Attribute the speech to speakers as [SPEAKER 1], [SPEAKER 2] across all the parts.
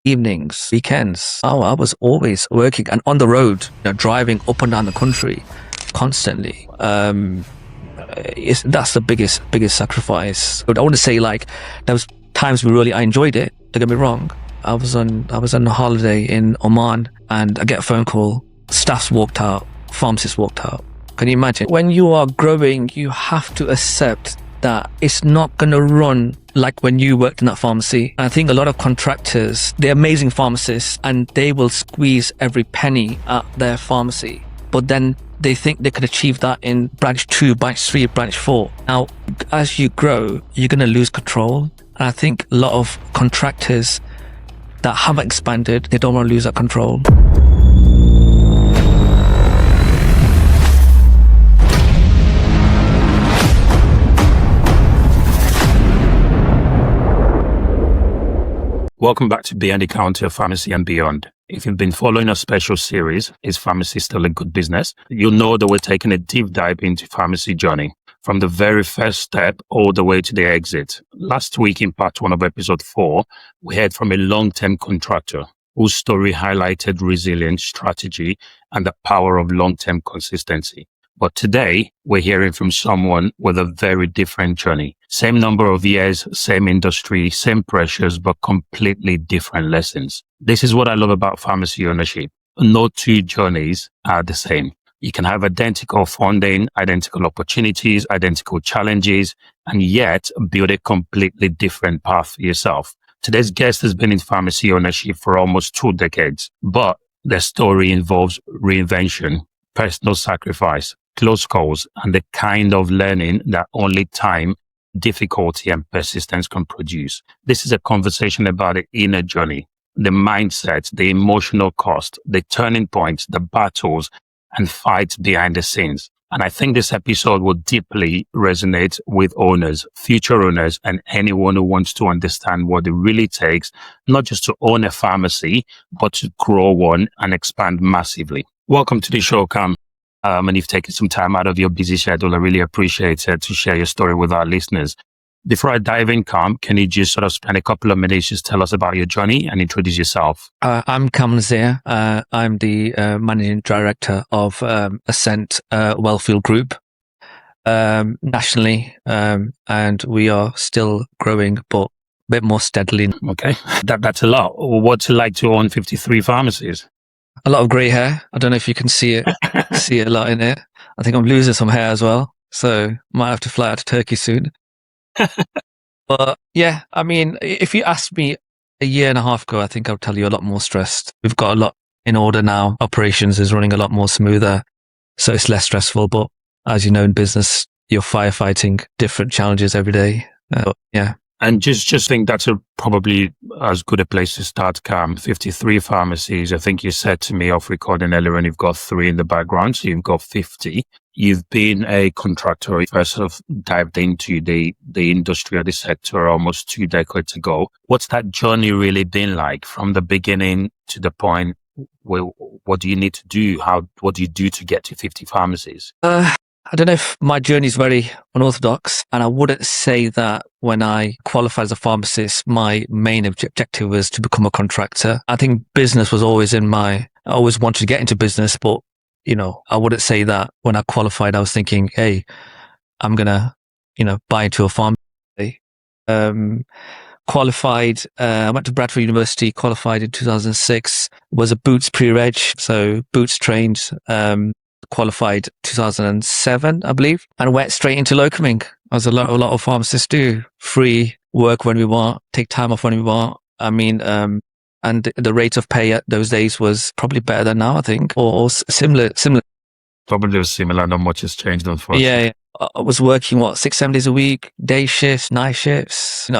[SPEAKER 1] evenings, weekends. Oh, I was always working and on the road, driving up and down the country constantly. That's the biggest sacrifice. But I want to say, like, there was times I enjoyed it. Don't get me wrong. I was on a holiday in Oman, and I get a phone call. Staff's walked out. Pharmacists walked out. Can you imagine? When you are growing, you have to accept that it's not going to run like when you worked in that pharmacy. I think a lot of contractors, they're amazing pharmacists, and they will squeeze every penny at their pharmacy. But then they think they could achieve that in branch 2, branch 3, branch 4. Now, as you grow, you're going to lose control. And I think a lot of contractors that haven't expanded, they don't want to lose that control.
[SPEAKER 2] Welcome back to Beyond the Counter, Pharmacy and Beyond. If you've been following our special series, Is Pharmacy Still a Good Business? You'll know that we're taking a deep dive into pharmacy journey, from the very first step all the way to the exit. Last week in part 1 of episode 4, we heard from a long-term contractor whose story highlighted resilience, strategy, and the power of long-term consistency. But today, we're hearing from someone with a very different journey. Same number of years, same industry, same pressures, but completely different lessons. This is what I love about pharmacy ownership. No two journeys are the same. You can have identical funding, identical opportunities, identical challenges, and yet build a completely different path for yourself. Today's guest has been in pharmacy ownership for almost 2 decades, but their story involves reinvention, personal sacrifice, close calls, and the kind of learning that only time, difficulty, and persistence can produce. This is a conversation about the inner journey, the mindset, the emotional cost, the turning points, the battles, and fights behind the scenes. And I think this episode will deeply resonate with owners, future owners, and anyone who wants to understand what it really takes, not just to own a pharmacy, but to grow one and expand massively. Welcome to the show, Qammar. And you've taken some time out of your busy schedule. I really appreciate it to share your story with our listeners. Before I dive in, Qammar, can you just sort of spend a couple of minutes, just tell us about your journey and introduce yourself?
[SPEAKER 1] I'm Qammar Nazir. I'm the managing director of Ascent Welfield Group nationally, and we are still growing, but a bit more steadily.
[SPEAKER 2] Okay, that's a lot. What's it like to own 53 pharmacies?
[SPEAKER 1] A lot of grey hair. I don't know if you can see it a lot in it. I think I'm losing some hair as well, so might have to fly out to Turkey soon. But yeah, I mean, if you asked me a year and a half ago, I think I'll tell you a lot more stressed. We've got a lot in order now. Operations is running a lot more smoother, so it's less stressful. But as you know, in business, you're firefighting different challenges every day. Yeah.
[SPEAKER 2] And just think that's probably as good a place to start, Qammar. 53 pharmacies. I think you said to me off recording earlier, and you've got 3 in the background, so you've got 50. You've been a contractor. You first sort of dived into the industry or the sector almost 2 decades ago. What's that journey really been like from the beginning to the point where what do you need to do? What do you do to get to 50 pharmacies?
[SPEAKER 1] I don't know if my journey is very unorthodox, and I wouldn't say that when I qualified as a pharmacist, my main objective was to become a contractor. I think business was always I always wanted to get into business, but, I wouldn't say that when I qualified, I was thinking, hey, I'm going to, buy into a pharmacy. Qualified, I went to Bradford University, qualified in 2006, was a Boots pre-reg, so Boots trained, qualified 2007, I believe, and went straight into locuming, as a lot of pharmacists do. Free work when we want, take time off when we want. I mean, and the rate of pay at those days was probably better than now, I think, or similar.
[SPEAKER 2] Probably similar. Not much has changed, unfortunately.
[SPEAKER 1] Yeah. I was working 6-7 days a week, day shifts, night shifts. It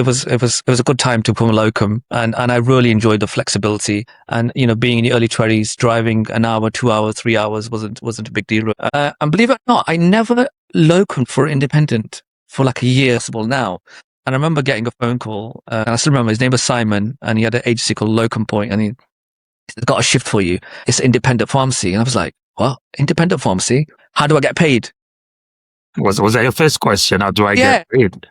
[SPEAKER 1] was a good time to become a locum, and I really enjoyed the flexibility. And being in the early 20s, driving an hour, 2 hours, 3 hours wasn't a big deal. And believe it or not, I never locumed for independent for like a year. Possible now. And I remember getting a phone call, and I still remember his name was Simon, and he had an agency called Locum Point, and he's got a shift for you. It's independent pharmacy, and I was like, what? Independent pharmacy? How do I get paid?
[SPEAKER 2] Was that your first question? How do I get paid?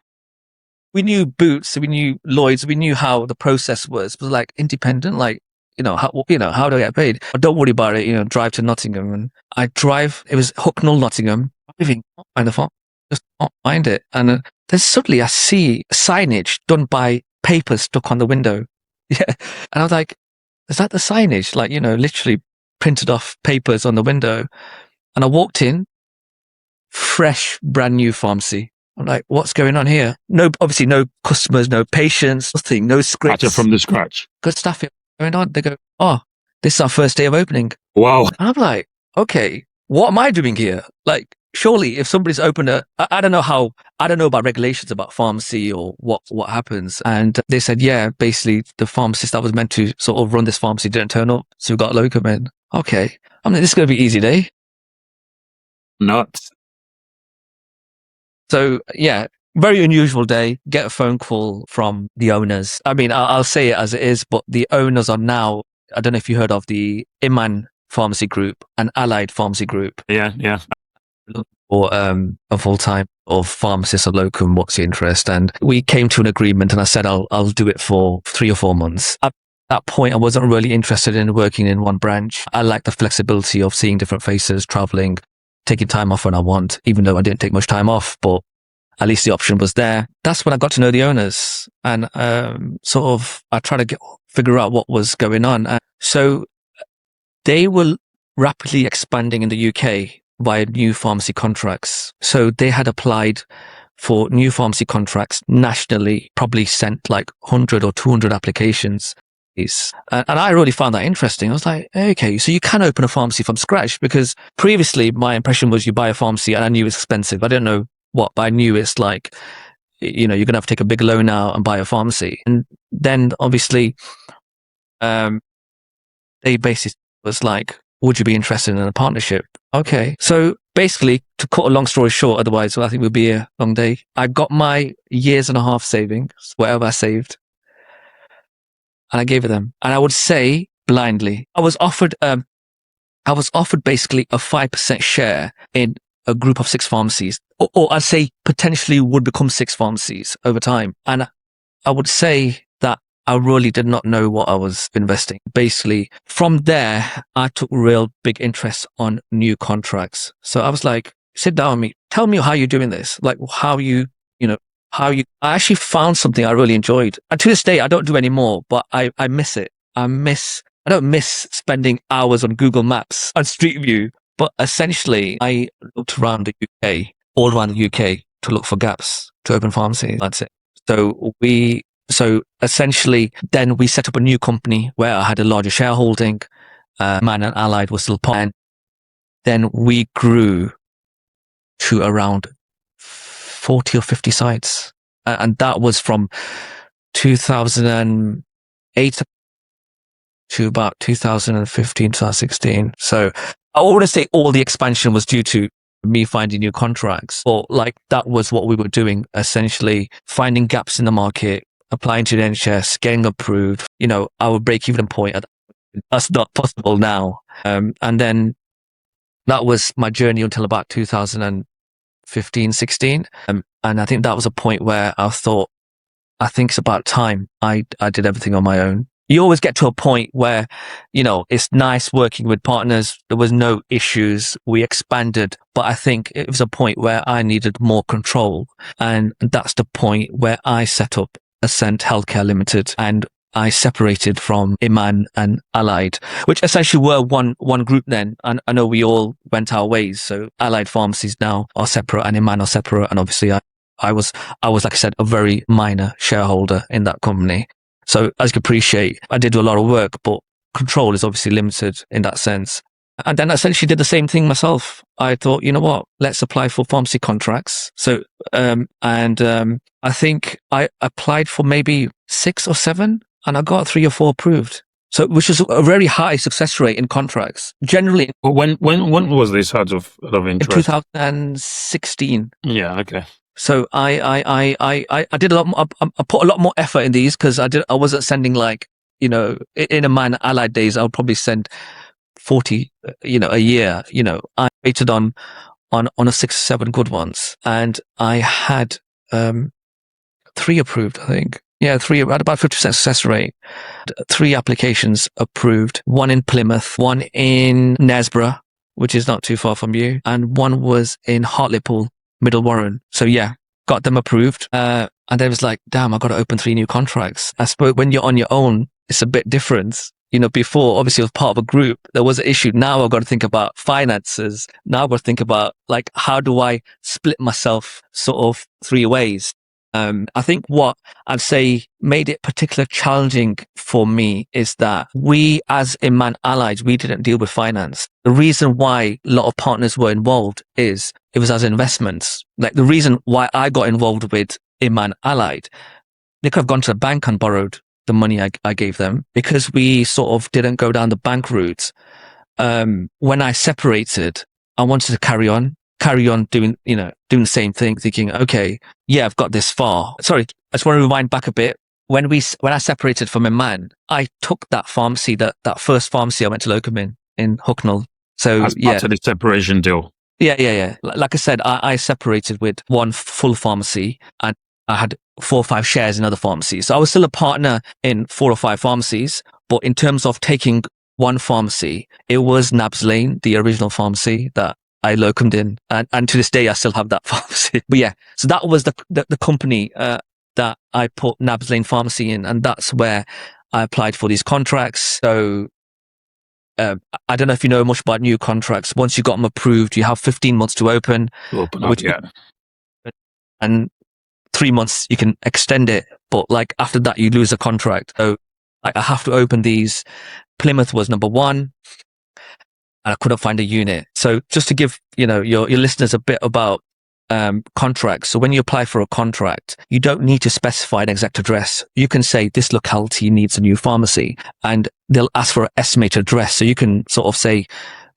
[SPEAKER 1] we knew Boots, we knew Lloyd's, we knew how the process was. It was like independent, like, how do I get paid? Don't worry about it, drive to Nottingham. And I drive, it was Hucknall, Nottingham, driving, find the farm, just not find it. And then suddenly I see signage done by paper stuck on the window. Yeah. And I was like, is that the signage? Like, literally printed off papers on the window. And I walked in, fresh, brand new pharmacy. I'm like, what's going on here? No, obviously no customers, no patients, nothing, no scripts.
[SPEAKER 2] Started from the scratch.
[SPEAKER 1] Good stuff going on. They go, oh, this is our first day of opening.
[SPEAKER 2] Wow.
[SPEAKER 1] And I'm like, okay, what am I doing here? Like, surely if somebody's opened I don't know about regulations about pharmacy or what happens. And they said, yeah, basically the pharmacist that was meant to sort of run this pharmacy didn't turn up. So we got locum in. Okay. I mean, this is going to be an easy day.
[SPEAKER 2] Nuts.
[SPEAKER 1] So yeah, very unusual day. Get a phone call from the owners. I mean, I'll say it as it is, but the owners are now, I don't know if you heard of the Iman Pharmacy Group and Allied Pharmacy Group.
[SPEAKER 2] Yeah.
[SPEAKER 1] Or a full time of pharmacist or locum, what's your interest? And we came to an agreement and I said, I'll do it for 3 or 4 months. At that point, I wasn't really interested in working in one branch. I like the flexibility of seeing different faces, traveling, taking time off when I want, even though I didn't take much time off, but at least the option was there. That's when I got to know the owners and I tried to figure out what was going on. And so they were rapidly expanding in the UK via new pharmacy contracts. So they had applied for new pharmacy contracts nationally, probably sent like 100 or 200 applications. And I really found that interesting. I was like, okay, so you can open a pharmacy from scratch, because previously my impression was you buy a pharmacy and I knew it was expensive. I didn't know what, but I knew it's like, you're going to have to take a big loan out and buy a pharmacy. And then obviously, they basically was like, would you be interested in a partnership? Okay. So basically, to cut a long story short, otherwise I think it would be a long day. I got my 1.5 years savings, whatever I saved, and I gave it them. And I would say blindly, I was offered basically a 5% share in a group of 6 pharmacies, or I'd say potentially would become 6 pharmacies over time. And I would say that I really did not know what I was investing. Basically, from there, I took real big interest on new contracts. So I was like, sit down with me, tell me how you're doing this. Like I actually found something I really enjoyed. And to this day, I don't do anymore, but I miss it. I don't miss spending hours on Google Maps and Street View, but essentially I looked around the UK, all around the UK, to look for gaps to open pharmacies. That's it. So essentially, then we set up a new company where I had a larger shareholding. Man and Allied was still part. And then we grew to around 40 or 50 sites. And that was from 2008 to about 2015, 2016. So I want to say all the expansion was due to me finding new contracts, or like that was what we were doing, finding gaps in the market, applying to the NHS, getting approved. Our break-even point, that's not possible now. And then that was my journey until about 2015, 16. And I think that was a point where I thought, I think it's about time I did everything on my own. You always get to a point where, it's nice working with partners. There was no issues. We expanded, but I think it was a point where I needed more control. And that's the point where I set up Ascent Healthcare Limited, and I separated from Iman and Allied, which essentially were one group then. And I know we all went our ways. So Allied pharmacies now are separate and Iman are separate. And obviously I was, like I said, a very minor shareholder in that company. So as you can appreciate, I did do a lot of work, but control is obviously limited in that sense. And then I essentially did the same thing myself. I thought, you know what, let's apply for pharmacy contracts. So, I think I applied for maybe 6 or 7 and I got 3 or 4 approved. So, which is a very high success rate in contracts. Generally,
[SPEAKER 2] When was this out of
[SPEAKER 1] in
[SPEAKER 2] interest?
[SPEAKER 1] 2016.
[SPEAKER 2] Yeah, okay.
[SPEAKER 1] So I did a lot more, I put a lot more effort in these, because I wasn't sending in a Man Allied days, I would probably send 40, a year. I waited on a 6 or 7 good ones, and I had 3 three approved, I think. Yeah, three, at about 50% success rate. 3 applications approved, 1 in Plymouth, 1 in Nesborough, which is not too far from you, and 1 was in Hartlepool, Middle Warren. So yeah, got them approved. And then it was like, damn, I got to open 3 new contracts. I suppose when you're on your own, it's a bit different. You know, before, obviously, I was part of a group. There was an issue. Now I've got to think about finances. Now I've got to think about, like, how do I split myself sort of 3 ways? I think what I'd say made it particularly challenging for me is that we, as Imman Allied, we didn't deal with finance. The reason why a lot of partners were involved is it was as investments. Like, the reason why I got involved with Imman Allied, they could have gone to the bank and borrowed the money I gave them, because we sort of didn't go down the bank route. When I separated, I wanted to carry on doing the same thing, thinking, okay, yeah, I've got this far. Sorry, I just want to rewind back a bit. When I separated from Imman, I took that pharmacy, that first pharmacy I went to locum in Hucknall. So
[SPEAKER 2] as part of the separation deal.
[SPEAKER 1] Yeah. Like I said, I separated with 1 full pharmacy, and I had 4 or 5 shares in other pharmacies. So I was still a partner in 4 or 5 pharmacies, but in terms of taking 1 pharmacy, it was Nabs Lane, the original pharmacy that I locumed in, and to this day I still have that pharmacy. But yeah, so that was the company that I put Nabs Lane Pharmacy in, and that's where I applied for these contracts. So I don't know if you know much about new contracts. Once you got them approved, you have 15 months to open
[SPEAKER 2] Up, yeah.
[SPEAKER 1] And 3 months you can extend it, but like after that you lose a contract. So like, I have to open these. Plymouth was number 1, and I couldn't find a unit. So just to give your listeners a bit about contracts. So when you apply for a contract, you don't need to specify an exact address. You can say this locality needs a new pharmacy, and they'll ask for an estimated address. So you can sort of say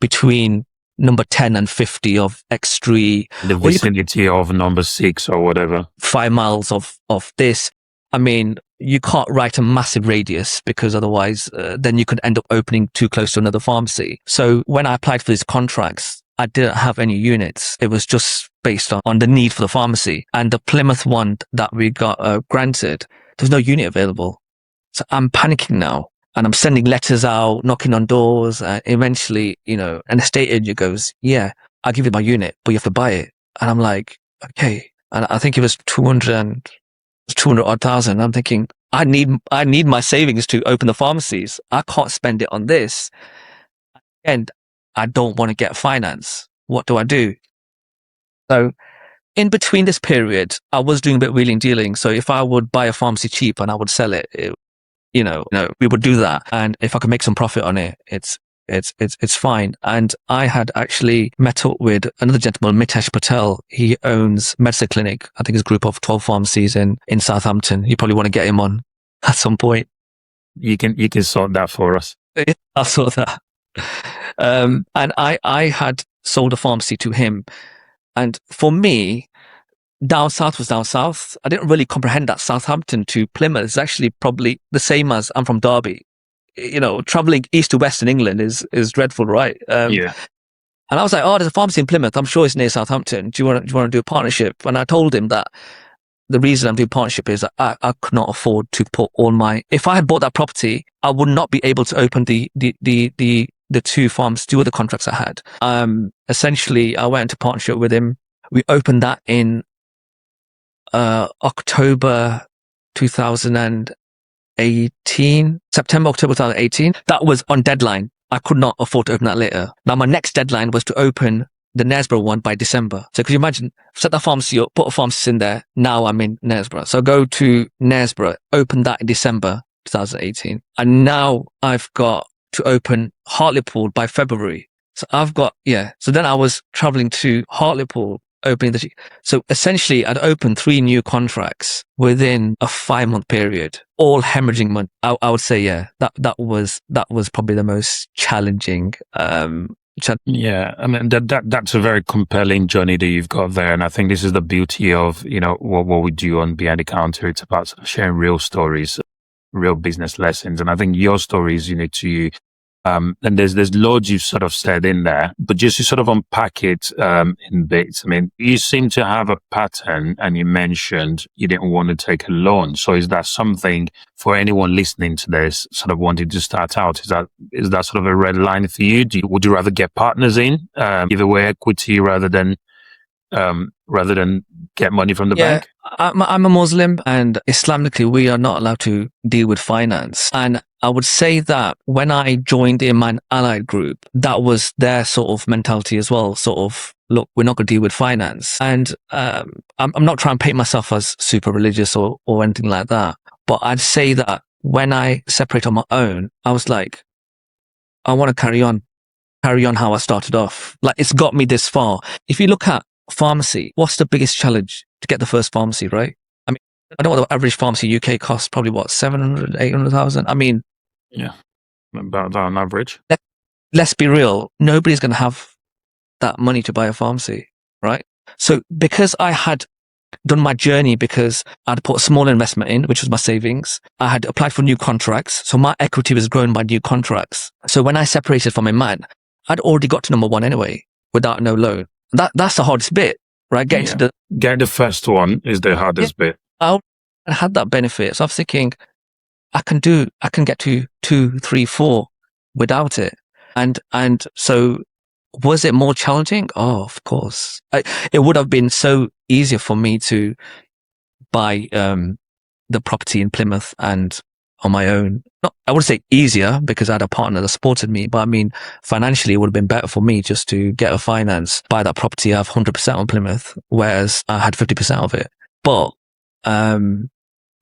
[SPEAKER 1] between number 10 and 50 of X Street,
[SPEAKER 2] the vicinity of number 6 or whatever,
[SPEAKER 1] 5 miles of this. I mean, you can't write a massive radius, because otherwise then you could end up opening too close to another pharmacy. So when I applied for these contracts, I didn't have any units. It was just based on the need for the pharmacy. And the Plymouth one that we got granted, there's no unit available. So I'm panicking now, and I'm sending letters out, knocking on doors. Eventually, an estate agent goes, yeah, I'll give you my unit, but you have to buy it. And I'm like, okay. And I think it was 200 odd thousand. I'm thinking, I need my savings to open the pharmacies. I can't spend it on this. And I don't want to get finance. What do I do? So in between this period, I was doing a bit of wheeling dealing. So if I would buy a pharmacy cheap and I would sell it, we would do that. And if I could make some profit on it, it's fine. And I had actually met up with another gentleman, Mitesh Patel. He owns Medicine Clinic. I think it's a group of 12 pharmacies in Southampton. You probably want to get him on at some point.
[SPEAKER 2] You can sort that for us.
[SPEAKER 1] I'll sort that. And I had sold a pharmacy to him. And for me, down south was down south. I didn't really comprehend that Southampton to Plymouth is actually probably the same as I'm from Derby. Traveling east to west in England is dreadful, right?
[SPEAKER 2] Yeah.
[SPEAKER 1] And I was like, oh, there's a pharmacy in Plymouth. I'm sure it's near Southampton. Do you want to do a partnership? And I told him that the reason I'm doing partnership is that I could not afford to put all if I had bought that property, I would not be able to open the 2 other contracts I had. Essentially, I went into partnership with him. We opened that in October 2018, September, October 2018. That was on deadline. I could not afford to open that later. Now, my next deadline was to open the Knaresborough one by December. So could you imagine, set that pharmacy up, put a pharmacist in there. Now I'm in Knaresborough. So go to Knaresborough, open that in December 2018. And now I've got to open Hartlepool by February. So so then I was traveling to Hartlepool, opening so essentially I'd opened 3 new contracts within a 5-month period, all hemorrhaging money. I would say, that was probably the most challenging.
[SPEAKER 2] Yeah, I mean that's a very compelling journey that you've got there, and I think this is the beauty of what we do on Behind the Counter. It's about sort of sharing real stories, real business lessons, and I think your story is unique to you. And there's loads you've sort of said in there, but just to sort of unpack it in bits. I mean, you seem to have a pattern, and you mentioned you didn't want to take a loan. So is that something for anyone listening to this, sort of wanting to start out? Is that sort of a red line for you? Would you rather get partners in, give away equity rather than get money from the bank?
[SPEAKER 1] I'm a Muslim, and Islamically, we are not allowed to deal with finance. And I would say that when I joined the Iman Allied group, that was their sort of mentality as well. Sort of, look, we're not going to deal with finance. And I'm not trying to paint myself as super religious or anything like that. But I'd say that when I separate on my own, I was like, I want to carry on how I started off. Like, it's got me this far. If you look at pharmacy, what's the biggest challenge to get the first pharmacy, right? I mean, I don't know what the average pharmacy UK costs, probably what, 700, 800,000? I mean,
[SPEAKER 2] yeah, about that on average.
[SPEAKER 1] Let's be real. Nobody's going to have that money to buy a pharmacy, right? So because I had done my journey, because I'd put a small investment in, which was my savings, I had applied for new contracts. So my equity was grown by new contracts. So when I separated from Iman, I'd already got to number one anyway, without no loan. That's the hardest bit, right? Getting
[SPEAKER 2] the first one is the hardest bit.
[SPEAKER 1] I had that benefit. So I was thinking, I can get to 2, 3, 4 without it. And so was it more challenging? Oh, of course. It would have been so easier for me to buy the property in Plymouth and on my own. I would say easier because I had a partner that supported me, but I mean, financially, it would have been better for me just to get a finance, buy that property, have 100% on Plymouth, whereas I had 50% of it. But,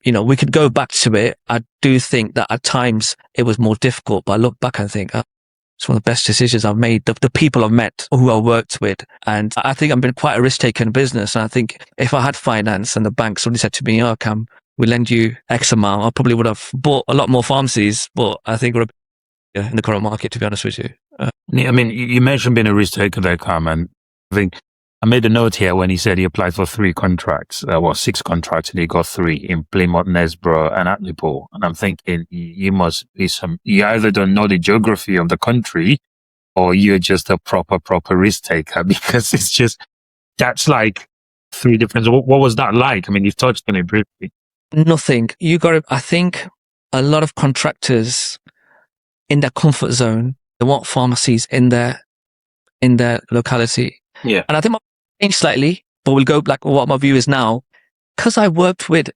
[SPEAKER 1] we could go back to it. I do think that at times it was more difficult, but I look back and think, it's one of the best decisions I've made. The people I've met, who I worked with, and I think I've been quite a risk-taker in business. And I think if I had finance and the bank suddenly said to me, "Oh, Cam, we lend you X amount," I probably would have bought a lot more pharmacies. But I think we're in the current market, to be honest with you.
[SPEAKER 2] I mean, you mentioned being a risk-taker there, Cam, and I think I made a note here when he said he applied for 3 contracts, 6 contracts, and he got 3 in Plymouth, Nesborough, and Hartlepool. And I'm thinking, you must be you either don't know the geography of the country, or you're just a proper risk taker, because it's just, that's like 3 different. What was that like? I mean, you've touched on it briefly.
[SPEAKER 1] Nothing. I think a lot of contractors in their comfort zone, they want pharmacies in their locality.
[SPEAKER 2] Yeah.
[SPEAKER 1] And I think changed slightly, but we'll go like what my view is now. Because I worked with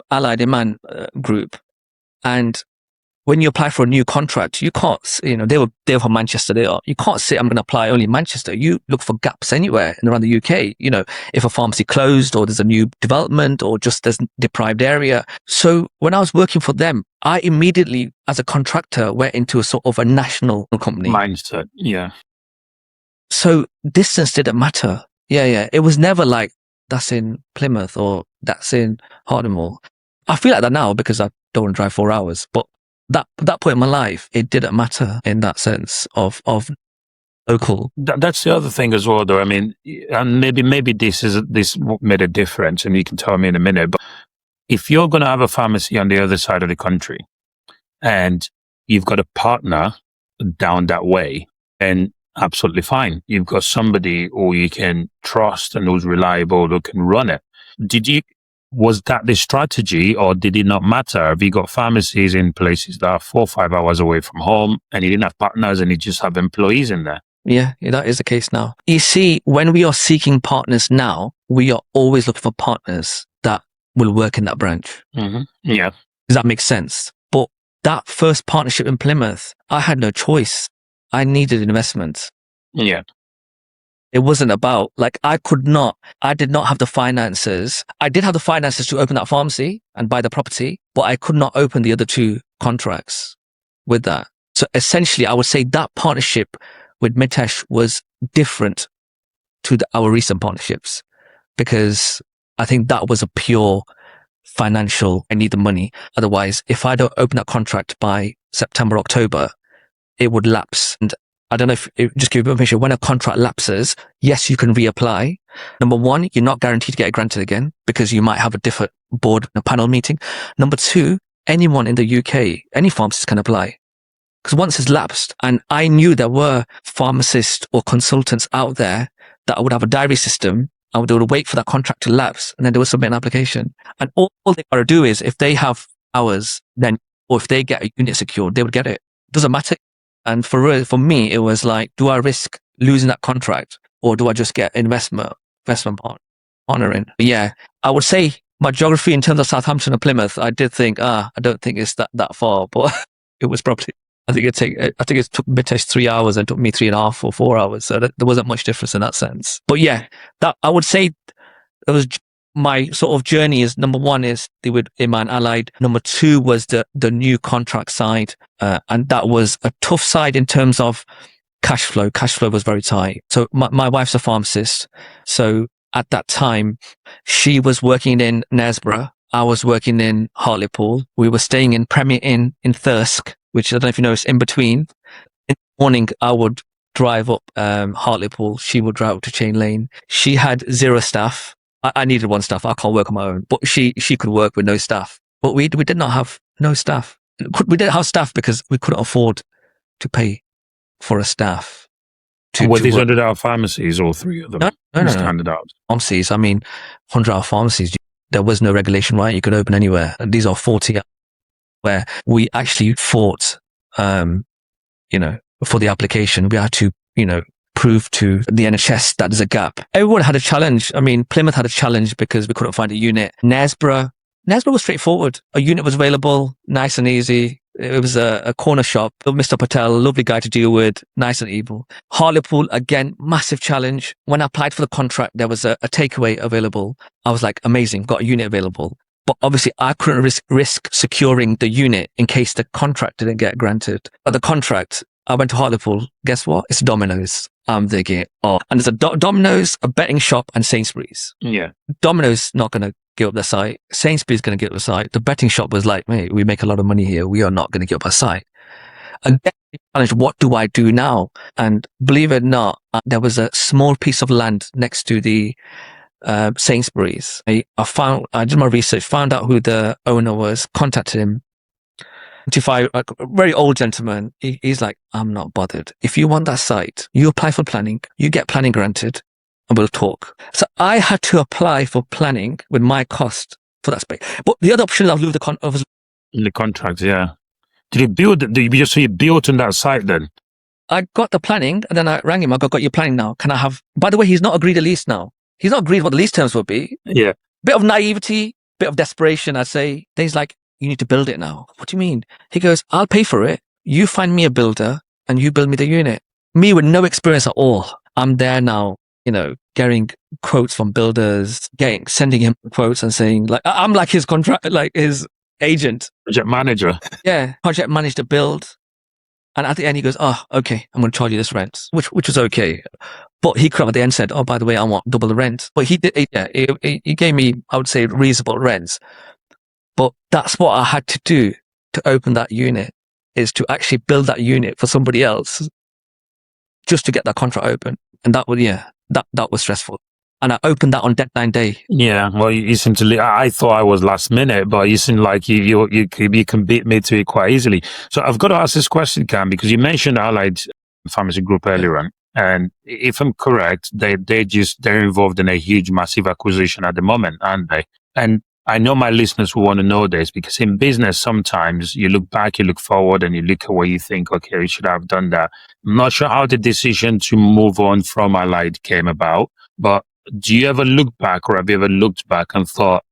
[SPEAKER 1] Allied Iman group, and when you apply for a new contract, you can't, they're from Manchester, you can't say, I'm going to apply only in Manchester. You look for gaps anywhere in around the UK, if a pharmacy closed or there's a new development or just there's deprived area. So when I was working for them, I immediately, as a contractor, went into a sort of a national company
[SPEAKER 2] mindset. Yeah.
[SPEAKER 1] So distance didn't matter. Yeah. It was never like, that's in Plymouth or that's in Hartlepool. I feel like that now because I don't want to drive 4 hours. But that point in my life, it didn't matter in that sense of local.
[SPEAKER 2] That's the other thing as well, though. I mean, and maybe this made a difference, and you can tell me in a minute. But if you're going to have a pharmacy on the other side of the country, and you've got a partner down that way, then absolutely fine. You've got somebody who you can trust and who's reliable, who can run it. Was that the strategy, or did it not matter? Have you got pharmacies in places that are 4 or 5 hours away from home, and you didn't have partners and you just have employees in there?
[SPEAKER 1] Yeah, that is the case now. You see, when we are seeking partners now, we are always looking for partners that will work in that branch.
[SPEAKER 2] Mm-hmm. Yeah.
[SPEAKER 1] Does that make sense? But that first partnership in Plymouth, I had no choice. I needed investment.
[SPEAKER 2] Yeah.
[SPEAKER 1] It wasn't about, I did not have the finances. I did have the finances to open that pharmacy and buy the property, but I could not open the other 2 contracts with that. So essentially, I would say that partnership with Mitesh was different to our recent partnerships, because I think that was a pure financial, I need the money. Otherwise, if I don't open that contract by September, October, it would lapse. And I don't know if just give you information. When a contract lapses, yes, you can reapply. Number 1, you're not guaranteed to get it granted again because you might have a different board, a panel meeting. Number 2, anyone in the UK, any pharmacist can apply. Because once it's lapsed, and I knew there were pharmacists or consultants out there that would have a diary system, and they would wait for that contract to lapse, and then they would submit an application. And all they got to do is, if they have hours, then, or if they get a unit secured, they would get it. Doesn't matter. And for me, it was like, do I risk losing that contract, or do I just get investment partner in? But yeah, I would say my geography in terms of Southampton and Plymouth, I did think, I don't think it's that far, but it was probably, I think it took Mitesh 3 hours and it took me 3.5 or 4 hours. So there wasn't much difference in that sense. But yeah, that I would say it was my sort of journey is, number one is with Iman Allied. Number two was the new contract side. And that was a tough side in terms of cash flow. Cash flow was very tight. So my wife's a pharmacist. So at that time, she was working in Knaresborough. I was working in Hartlepool. We were staying in Premier Inn in Thirsk, which I don't know if you know, it's in between. In the morning, I would drive up Hartlepool. She would drive up to Chain Lane. She had 0 staff. I needed 1 staff. I can't work on my own. But she could work with no staff. But we did not have no staff. We didn't have staff because we couldn't afford to pay for a staff.
[SPEAKER 2] Were these 100-hour pharmacies, all 3 of them?
[SPEAKER 1] No.
[SPEAKER 2] Standard hours.
[SPEAKER 1] Pharmacies, I mean, 100-hour pharmacies, there was no regulation, right? You could open anywhere. And these are 40 where we actually fought, for the application. We had to, prove to the NHS that there's a gap. Everyone had a challenge. I mean, Plymouth had a challenge because we couldn't find a unit. Knaresborough was straightforward. A unit was available, nice and easy. It was a corner shop. Mr. Patel, lovely guy to deal with, nice and able. Hartlepool, again, massive challenge. When I applied for the contract, there was a takeaway available. I was like, amazing, got a unit available. But obviously, I couldn't risk securing the unit in case the contract didn't get granted. But the contract, I went to Hartlepool. Guess what? It's Domino's. I'm thinking, and there's a Domino's, a betting shop, and Sainsbury's.
[SPEAKER 2] Yeah. Domino's
[SPEAKER 1] not going to give up their site. Sainsbury's going to give up the site. The betting shop was like, mate, we make a lot of money here. We are not going to give up our site. Again, what do I do now? And believe it or not, there was a small piece of land next to the Sainsbury's. I did my research, found out who the owner was, contacted him. A very old gentleman. He's like, I'm not bothered. If you want that site, you apply for planning, you get planning granted, and we'll talk. So I had to apply for planning with my cost for that space. But the other option was
[SPEAKER 2] the contract, yeah. Did you build on that site then?
[SPEAKER 1] I got the planning, and then I rang him. I got your planning now. Can I have? By the way, he's not agreed a lease now. He's not agreed what the lease terms will be.
[SPEAKER 2] Yeah.
[SPEAKER 1] Bit of naivety, bit of desperation, I'd say. Then he's like, you need to build it now. What do you mean? He goes, I'll pay for it. You find me a builder and you build me the unit. Me with no experience at all. I'm there now, getting quotes from builders, sending him quotes and saying, like, I'm like his his agent.
[SPEAKER 2] Project manager.
[SPEAKER 1] Yeah. Project managed to build. And at the end he goes, okay, I'm going to charge you this rent, which was okay. But he could have at the end said, by the way, I want double the rent. But he did, he gave me, I would say, reasonable rents. But that's what I had to do to open that unit, is to actually build that unit for somebody else just to get that contract open. And that was stressful. And I opened that on deadline day.
[SPEAKER 2] Yeah, well, you seem to. I thought I was last minute, but you seem like you can beat me to it quite easily. So I've got to ask this question, Cam, because you mentioned Allied Pharmacy Group earlier on, and if I'm correct, they're involved in a huge, massive acquisition at the moment, aren't they? And I know my listeners will want to know this, because in business, sometimes you look back, you look forward, and you look at where you think, okay, we should have done that. I'm not sure how the decision to move on from Allied came about, but do you ever look back, or have you ever looked back and thought,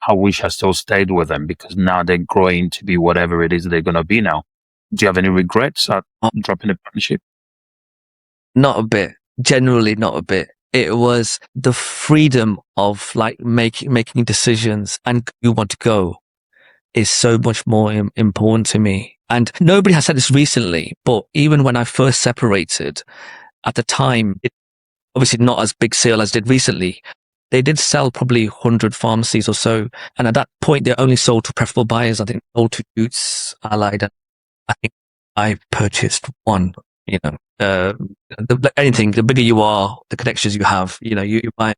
[SPEAKER 2] I wish I still stayed with them, because now they're growing to be whatever it is they're going to be now? Do you have any regrets at dropping the partnership?
[SPEAKER 1] Not a bit. Generally, not a bit. It was the freedom of making decisions and you want to go is so much more important to me. And nobody has said this recently, but even when I first separated, at the time, it obviously not as big sale as did recently. They did sell probably 100 pharmacies or so. And at that point, they only sold to preferable buyers. I think sold to Boots, Allied. I think I purchased one. Anything, the bigger you are, the connections you have, you buy.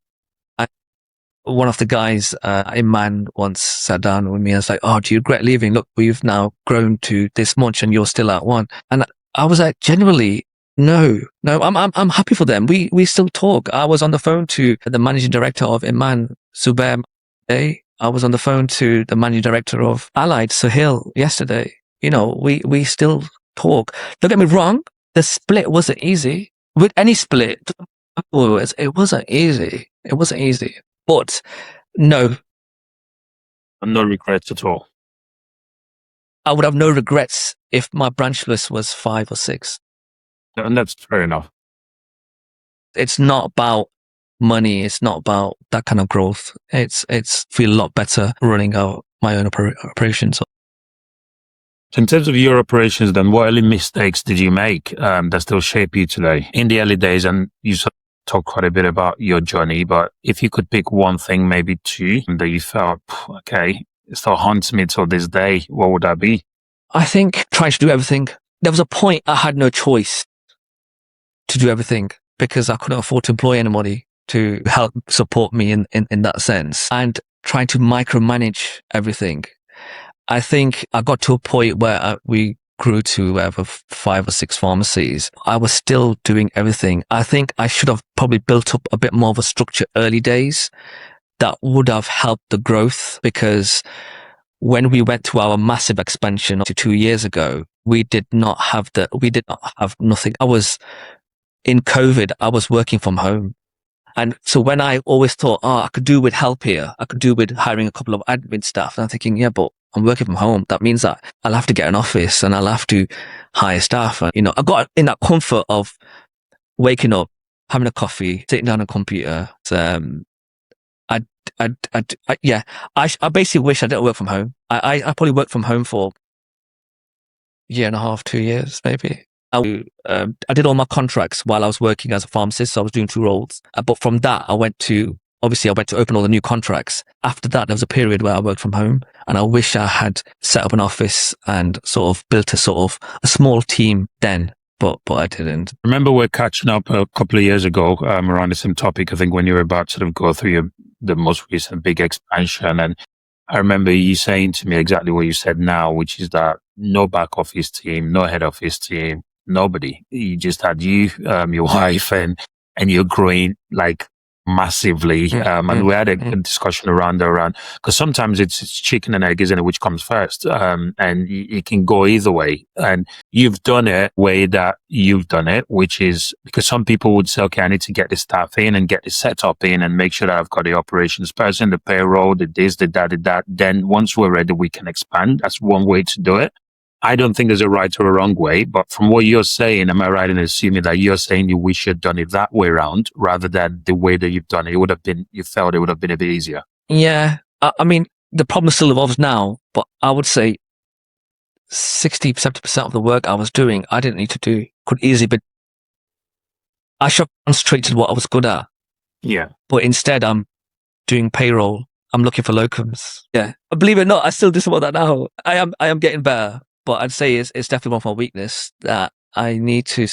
[SPEAKER 1] one of the guys in Man once sat down with me and was like, "Oh, do you regret leaving? Look, we've now grown to this much and you're still at one." And I was like, genuinely, no, I'm happy for them. We still talk. I was on the phone to the managing director of Iman, Zubair. I was on the phone to the managing director of Allied, Sohail, yesterday. You know, we still talk. Don't get me wrong, the split wasn't easy. With any split, it wasn't easy. It wasn't easy. But no,
[SPEAKER 2] No regrets at all.
[SPEAKER 1] I would have no regrets if my branch list was 5 or 6.
[SPEAKER 2] And that's fair enough.
[SPEAKER 1] It's not about money. It's not about that kind of growth. It's feel a lot better running out my own operations.
[SPEAKER 2] So in terms of your operations, then what early mistakes did you make that still shape you today? In the early days, and you sort of talked quite a bit about your journey, but if you could pick one thing, maybe two, that you felt, okay, it still haunts me till this day, what would that be?
[SPEAKER 1] I think trying to do everything. There was a point I had no choice to do everything because I couldn't afford to employ anybody to help support me in that sense, and trying to micromanage everything. I think I got to a point where we grew to have 5 or 6 pharmacies. I was still doing everything. I think I should have probably built up a bit more of a structure early days that would have helped the growth, because when we went to our massive expansion 2 years ago, we did not have nothing. In COVID, I was working from home. And so when I always thought, I could do with help here, I could do with hiring a couple of admin staff. And I'm thinking, yeah, but I'm working from home. That means that I'll have to get an office and I'll have to hire staff. And, I got in that comfort of waking up, having a coffee, sitting down on a computer. I basically wish I didn't work from home. I probably worked from home for a year and a half, 2 years, maybe. I did all my contracts while I was working as a pharmacist, so I was doing 2 roles. But from that, I went to open all the new contracts. After that, there was a period where I worked from home, and I wish I had set up an office and sort of built a small team then, but I didn't.
[SPEAKER 2] Remember, we're catching up a couple of years ago around the same topic, I think, when you were about to sort of go through the most recent big expansion. And I remember you saying to me exactly what you said now, which is that no back office team, no head office team, nobody. You just had you, your wife, and you're growing like massively. And we had a discussion around because sometimes it's chicken and egg, isn't it? Which comes first? And it can go either way. And you've done it way that you've done it, which is because some people would say, okay, I need to get the staff in and get the setup in and make sure that I've got the operations person, the payroll, the this, the that, the that. Then once we're ready, we can expand. That's one way to do it. I don't think there's a right or a wrong way, but from what you're saying, am I right in assuming that you're saying you wish you'd done it that way around rather than the way that you've done it? You felt it would have been a bit easier.
[SPEAKER 1] Yeah. I mean, the problem still evolves now, but I would say 60, 70% of the work I was doing, I didn't need to do. Could easily be. I should have concentrated what I was good at.
[SPEAKER 2] Yeah.
[SPEAKER 1] But instead, I'm doing payroll. I'm looking for locums. Yeah. But believe it or not, I still do some of that now. I am getting better. But I'd say it's definitely one of my weakness that I need to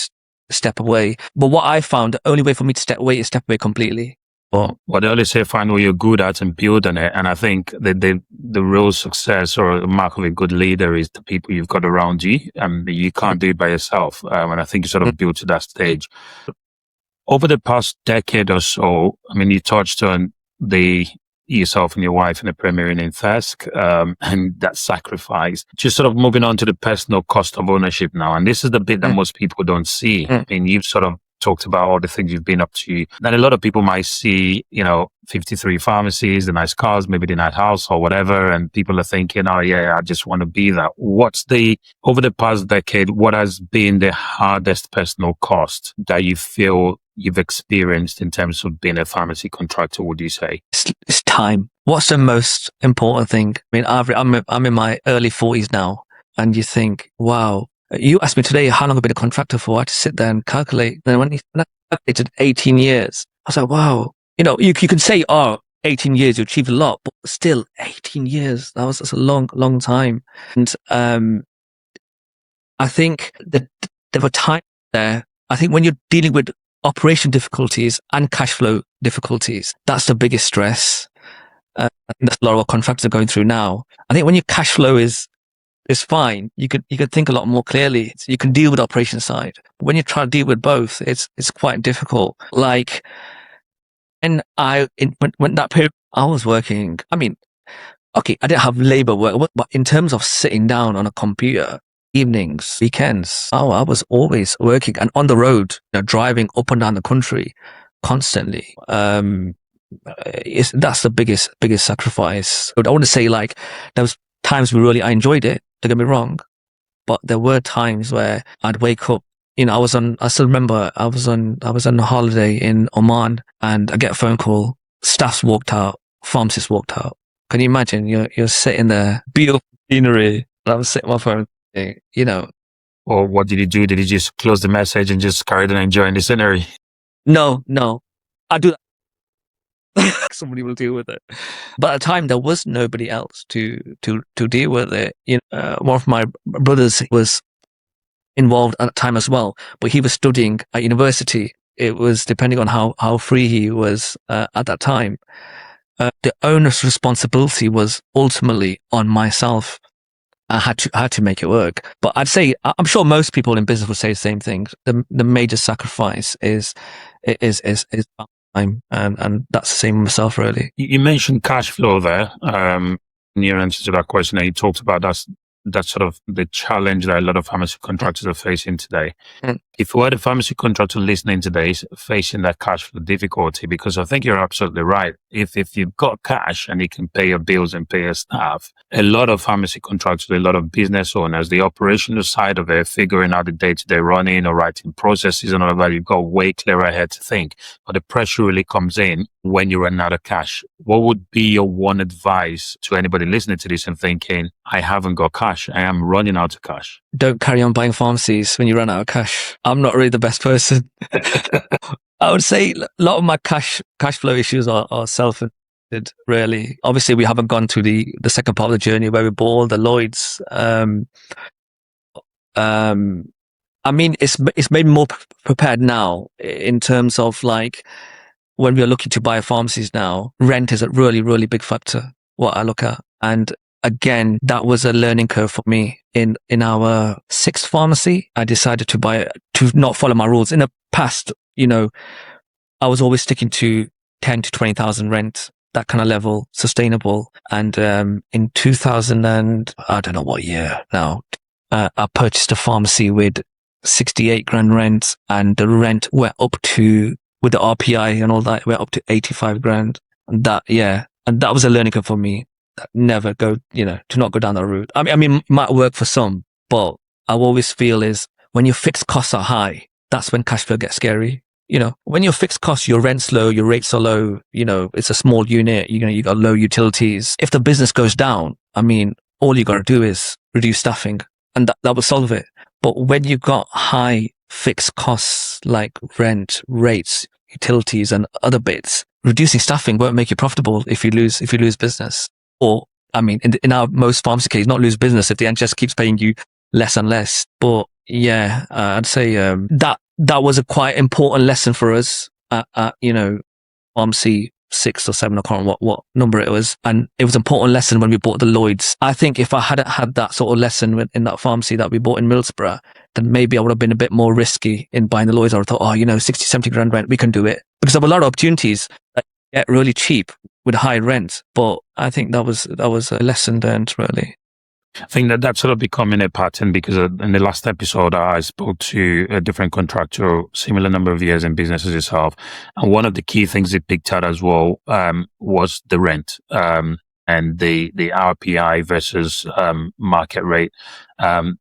[SPEAKER 1] step away. But what I found, the only way for me to step away is step away completely.
[SPEAKER 2] Well, they always say find what you're good at and build on it. And I think that the real success or the mark of a good leader is the people you've got around you. And you can't do it by yourself. And I think you sort of built to that stage. Over the past decade or so, I mean, you touched on yourself and your wife in the premiering in Thirsk, and that sacrifice. Just sort of moving on to the personal cost of ownership now. And this is the bit that most people don't see. I mean, you've sort of talked about all the things you've been up to. And a lot of people might see, 53 pharmacies, the nice cars, maybe the nice house or whatever. And people are thinking, oh yeah, I just want to be that. Over the past decade, what has been the hardest personal cost that you feel you've experienced in terms of being a pharmacy contractor, would you say?
[SPEAKER 1] It's time. What's the most important thing? I mean, I'm in my early 40s now, and you think, wow, you asked me today how long I've been a contractor for. I had to sit there and calculate. And when I calculated 18 years, I was like, wow. You can say, 18 years, you achieved a lot, but still 18 years, that's a long, long time. And I think that there were times there, I think when you're dealing with operation difficulties and cash flow difficulties, that's the biggest stress. I think that's a lot of what contractors are going through now. I think when your cash flow is fine, you could think a lot more clearly. So you can deal with the operation side. But when you try to deal with both, it's quite difficult. Like, and when that period I was working, I mean, okay, I didn't have labor work, but in terms of sitting down on a computer, evenings, weekends, I was always working and on the road, driving up and down the country constantly. That's the biggest sacrifice. I want to say, like, there was times I enjoyed it. Don't get me wrong, but there were times where I'd wake up. I still remember I was on a holiday in Oman, and I get a phone call. Staff's walked out. Pharmacist walked out. Can you imagine? You're sitting there, beautiful scenery, and I'm sitting on my phone.
[SPEAKER 2] Or what did he do? Did he just close the message and just carry on enjoying the scenery?
[SPEAKER 1] No, I do that. Somebody will deal with it. But at the time, there was nobody else to deal with it. One of my brothers was involved at the time as well, but he was studying at university. It was depending on how free he was at that time. The owner's responsibility was ultimately on myself. I had to make it work. But I'd say, I'm sure most people in business would say the same thing. The major sacrifice is time, and that's the same with myself, really.
[SPEAKER 2] You mentioned cash flow there. In your answer to that question, and you talked about that's sort of the challenge that a lot of pharmacy contractors are facing today. If we had a pharmacy contractor listening today facing that cash flow difficulty, because I think you're absolutely right. If you've got cash and you can pay your bills and pay your staff, a lot of pharmacy contractors, a lot of business owners, the operational side of it, figuring out the day-to-day running or writing processes and all of that, you've got way clearer ahead to think. But the pressure really comes in when you run out of cash. What would be your one advice to anybody listening to this and thinking, I haven't got cash, I am running out of cash?
[SPEAKER 1] Don't carry on buying pharmacies when you run out of cash. I'm not really the best person. I would say a lot of my cash flow issues are self-inflicted, really. Obviously, we haven't gone to the second part of the journey where we bought all the Lloyds. I mean, it's made me more prepared now in terms of, like, when we are looking to buy pharmacies now, rent is a really, really big factor, what I look at. And again, that was a learning curve for me. In our 6th pharmacy, I decided to not follow my rules. In the past, I was always sticking to 10 to 20,000 rent, that kind of level, sustainable. And in 2000 and I don't know what year now, I purchased a pharmacy with 68 grand rent, and the rent went up to, with the RPI and all that, went up to 85 grand. And that was a learning curve for me. Never go, to not go down that route. I mean, it might work for some, but I always feel is when your fixed costs are high, that's when cash flow gets scary. When your fixed costs, your rent's low, your rates are low, it's a small unit, you got low utilities. If the business goes down, I mean, all you got to do is reduce staffing, and that will solve it. But when you've got high fixed costs like rent, rates, utilities, and other bits, reducing staffing won't make you profitable if you lose business. Or, I mean, in our most pharmacy case, not lose business if the NHS keeps paying you less and less. But yeah, I'd say that was a quite important lesson for us at pharmacy 6 or 7, I can't remember what number it was. And it was an important lesson when we bought the Lloyds. I think if I hadn't had that sort of lesson in that pharmacy that we bought in Middlesbrough, then maybe I would have been a bit more risky in buying the Lloyds. I would have thought, 60, 70 grand rent, we can do it. Because there were a lot of opportunities that get really cheap with high rent. But I think that was a lesson learned, really.
[SPEAKER 2] I think that's sort of becoming a pattern, because in the last episode, I spoke to a different contractor, similar number of years in business as yourself. And one of the key things they picked out as well was the rent and the RPI versus market rate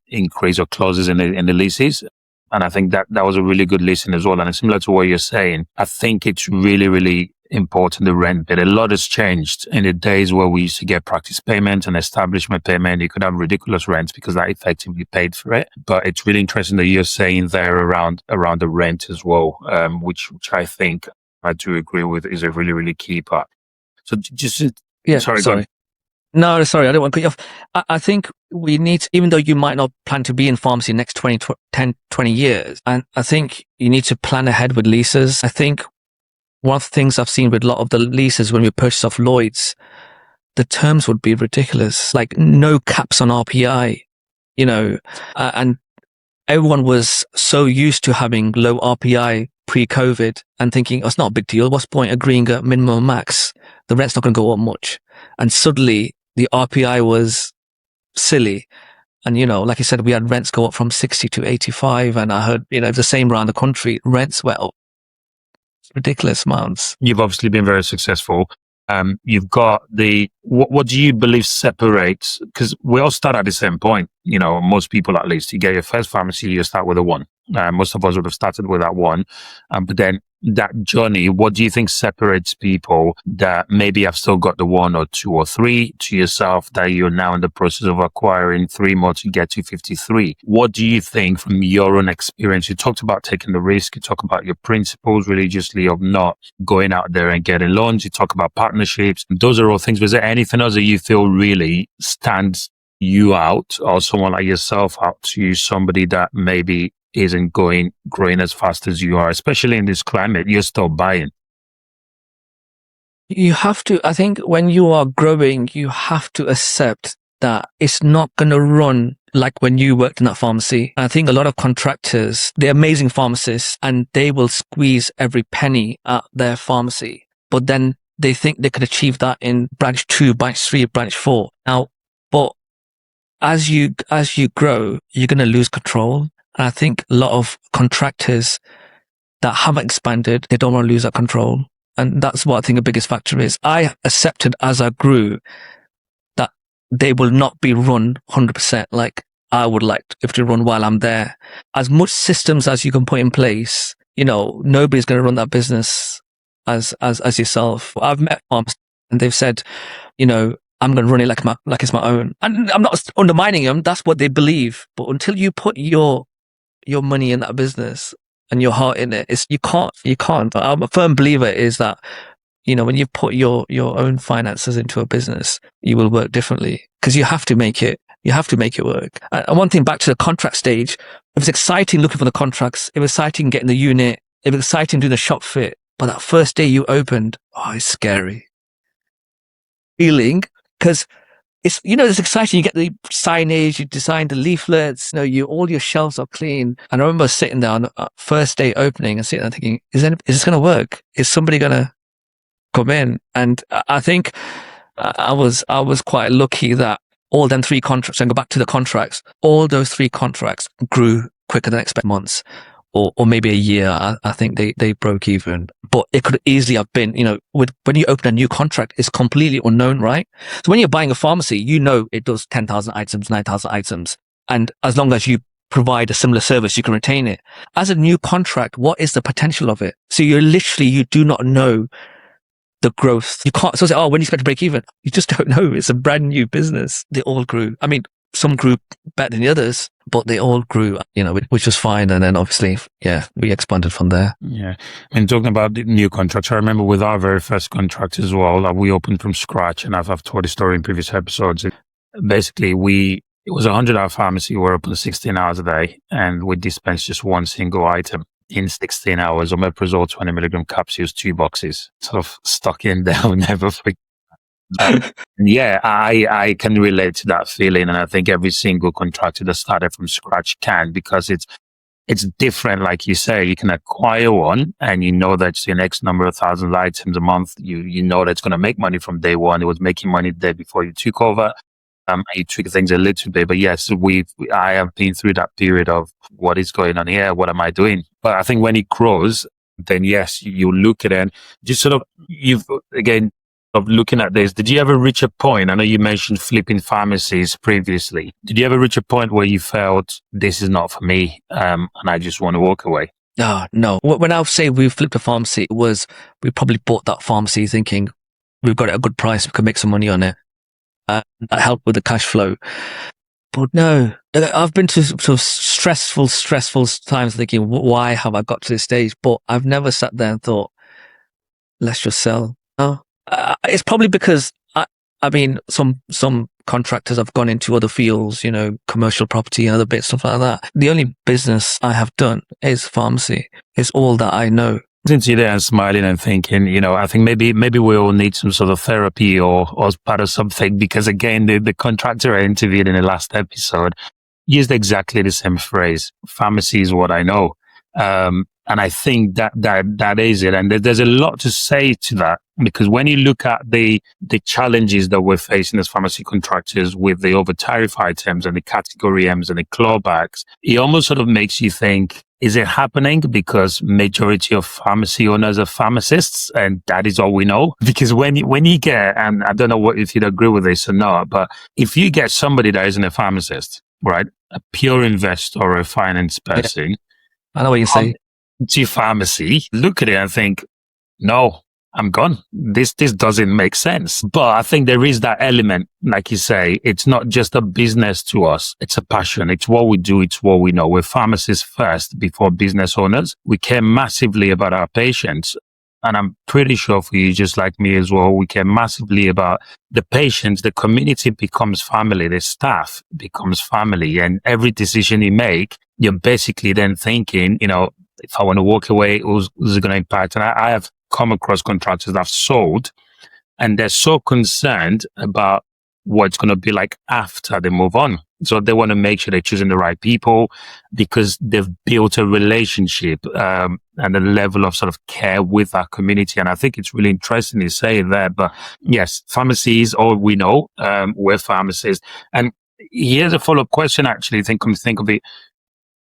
[SPEAKER 2] increase or clauses in the leases. And I think that was a really good lesson as well. And similar to what you're saying, I think it's really, really important, the rent bit. A lot has changed in the days where we used to get practice payment and establishment payment. You could have ridiculous rents because that effectively paid for it. But it's really interesting that you're saying there around the rent as well, which I think I do agree with is a really, really key part. So sorry.
[SPEAKER 1] No, sorry, I don't want to cut you off. I think we need, even though you might not plan to be in pharmacy next 10, 20 years, and I think you need to plan ahead with leases. I think one of the things I've seen with a lot of the leases when we purchase off Lloyd's, the terms would be ridiculous, like no caps on RPI, and everyone was so used to having low RPI pre-COVID and thinking, oh, it's not a big deal. What's the point agreeing at minimum max? The rent's not going to go up much. And suddenly the RPI was silly. And, like I said, we had rents go up from 60 to 85. And I heard, the same around the country, rents went up ridiculous amounts.
[SPEAKER 2] You've obviously been very successful. You've got what do you believe separates, because we all start at the same point, most people at least. You get your first pharmacy, you start with a 1. Most of us would have started with that 1. But then that journey, what do you think separates people that maybe have still got the 1 or 2 or 3 to yourself, that you're now in the process of acquiring 3 more to get to 53? What do you think from your own experience? You talked about taking the risk. You talk about your principles religiously of not going out there and getting loans. You talk about partnerships. Those are all things. Was there anything else that you feel really stands you out, or someone like yourself out to somebody that maybe isn't growing as fast as you are, especially in this climate? You're still buying.
[SPEAKER 1] You have to, I think when you are growing, you have to accept that it's not going to run like when you worked in that pharmacy. I think a lot of contractors, they're amazing pharmacists and they will squeeze every penny at their pharmacy, but then they think they can achieve that in branch 2, branch 3, branch 4. Now, but as you grow, you're going to lose control. And I think a lot of contractors that haven't expanded, they don't want to lose that control. And that's what I think the biggest factor is. I accepted as I grew that they will not be run 100% like I would like if to run while I'm there. As much systems as you can put in place, nobody's going to run that business as yourself. I've met farmers and they've said, I'm going to run it like it's my own. And I'm not undermining them. That's what they believe. But until you put your money in that business and your heart in it, you can't. I'm a firm believer is that, when you put your own finances into a business, you will work differently because you have to make it work. And one thing back to the contract stage, it was exciting looking for the contracts. It was exciting getting the unit. It was exciting doing the shop fit. But that first day you opened, it's scary feeling because it's exciting. You get the signage, you design the leaflets, all your shelves are clean. And I remember sitting there on the first day opening and sitting there thinking, is this going to work? Is somebody going to come in? And I think I was quite lucky that all them 3 contracts, and go back to the contracts, all those 3 contracts grew quicker than expected months. Or maybe a year. I think they broke even, but it could easily have been, when you open a new contract, it's completely unknown, right? So when you're buying a pharmacy, it does 10,000 items, 9,000 items. And as long as you provide a similar service, you can retain it. As a new contract, what is the potential of it? So you do not know the growth. You can't say, when you expect to break even. You just don't know. It's a brand new business. They all grew. I mean, some grew better than the others, but they all grew, which was fine. And then obviously, we expanded from there.
[SPEAKER 2] Yeah. And talking about the new contracts, I remember with our very first contract as well, we opened from scratch, and I've told the story in previous episodes. Basically, it was a 100-hour pharmacy. We're open 16 hours a day, and we dispensed just one single item in 16 hours. Omeprazole 20 milligram capsules, 2 boxes, sort of stuck in there. I'll never forget. I can relate to that feeling, and I think every single contractor that started from scratch can, because it's different. Like you say, you can acquire one, and that's your next number of thousand items a month. You know that's going to make money from day one. It was making money the day before you took over. You tweak things a little bit, but yes, I have been through that period of what is going on here. What am I doing? But I think when it grows, then yes, you look at it and just sort of of looking at this, did you ever reach a point? I know you mentioned flipping pharmacies previously. Did you ever reach a point where you felt this is not for me, and I just want to walk away?
[SPEAKER 1] No. When I say we flipped a pharmacy, it was we probably bought that pharmacy thinking we've got it at a good price, we can make some money on it. That helped with the cash flow. But no, I've been to sort of stressful times thinking, why have I got to this stage? But I've never sat there and thought, let's just sell. No. It's probably because some contractors have gone into other fields, commercial property and other bits, stuff like that. The only business I have done is pharmacy. It's all that I know.
[SPEAKER 2] Sitting there and smiling and thinking, I think maybe we all need some sort of therapy or part of something, because again, the contractor I interviewed in the last episode used exactly the same phrase. Pharmacy is what I know. And I think that is it. And there's a lot to say to that, because when you look at the challenges that we're facing as pharmacy contractors with the over tariff items and the category M's and the clawbacks, it almost sort of makes you think, is it happening because majority of pharmacy owners are pharmacists and that is all we know? Because when you get, and I don't know if you'd agree with this or not, but if you get somebody that isn't a pharmacist, right, a pure investor or a finance person,
[SPEAKER 1] yeah. I know what you say.
[SPEAKER 2] To pharmacy, look at it and think, no, I'm gone. This doesn't make sense. But I think there is that element, like you say, it's not just a business to us. It's a passion. It's what we do. It's what we know. We're pharmacists first before business owners. We care massively about our patients. And I'm pretty sure for you, just like me as well, we care massively about the patients. The community becomes family. The staff becomes family. And every decision you make, you're basically then thinking, if I want to walk away, who's it going to impact? And I have come across contractors that have sold, and they're so concerned about what's going to be like after they move on. So they want to make sure they're choosing the right people, because they've built a relationship and a level of sort of care with our community. And I think it's really interesting you say that. But yes, pharmacies, all we know, we're pharmacists. And here's a follow-up question, actually, think of it.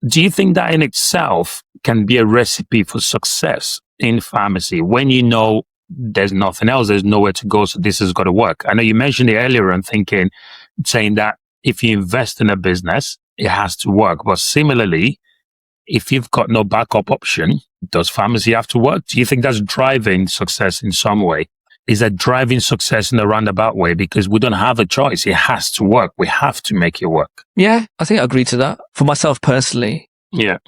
[SPEAKER 2] Do you think that in itself can be a recipe for success in pharmacy when you know there's nothing else, there's nowhere to go, so this has got to work? I know you mentioned it earlier and saying that if you invest in a business, it has to work. But similarly, if you've got no backup option, does pharmacy have to work? Do you think that's driving success in some way? Is that driving success in a roundabout way? Because we don't have a choice. It has to work. We have to make it work.
[SPEAKER 1] Yeah, I think I agree to that. For myself personally.
[SPEAKER 2] Yeah.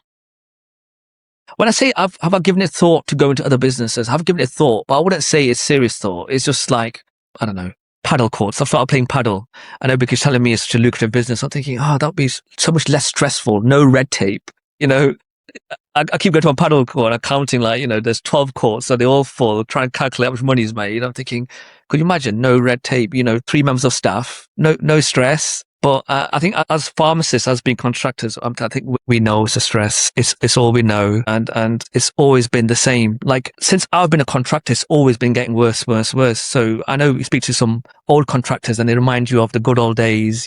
[SPEAKER 1] When I say have I given it thought to go into other businesses, I've given it thought, but I wouldn't say it's serious thought. It's just like, I don't know, paddle courts. I've started playing paddle. I know because telling me it's such a lucrative business. I'm thinking, that would be so much less stressful. No red tape. I keep going to a paddle court and counting there's 12 courts, so they all full, trying to calculate how much money is made. I'm thinking, could you imagine? No red tape, 3 members of staff, no stress. But I think as pharmacists, as being contractors, I think we know it's a stress. It's all we know. And it's always been the same. Like since I've been a contractor, it's always been getting worse. So I know you speak to some old contractors and they remind you of the good old days,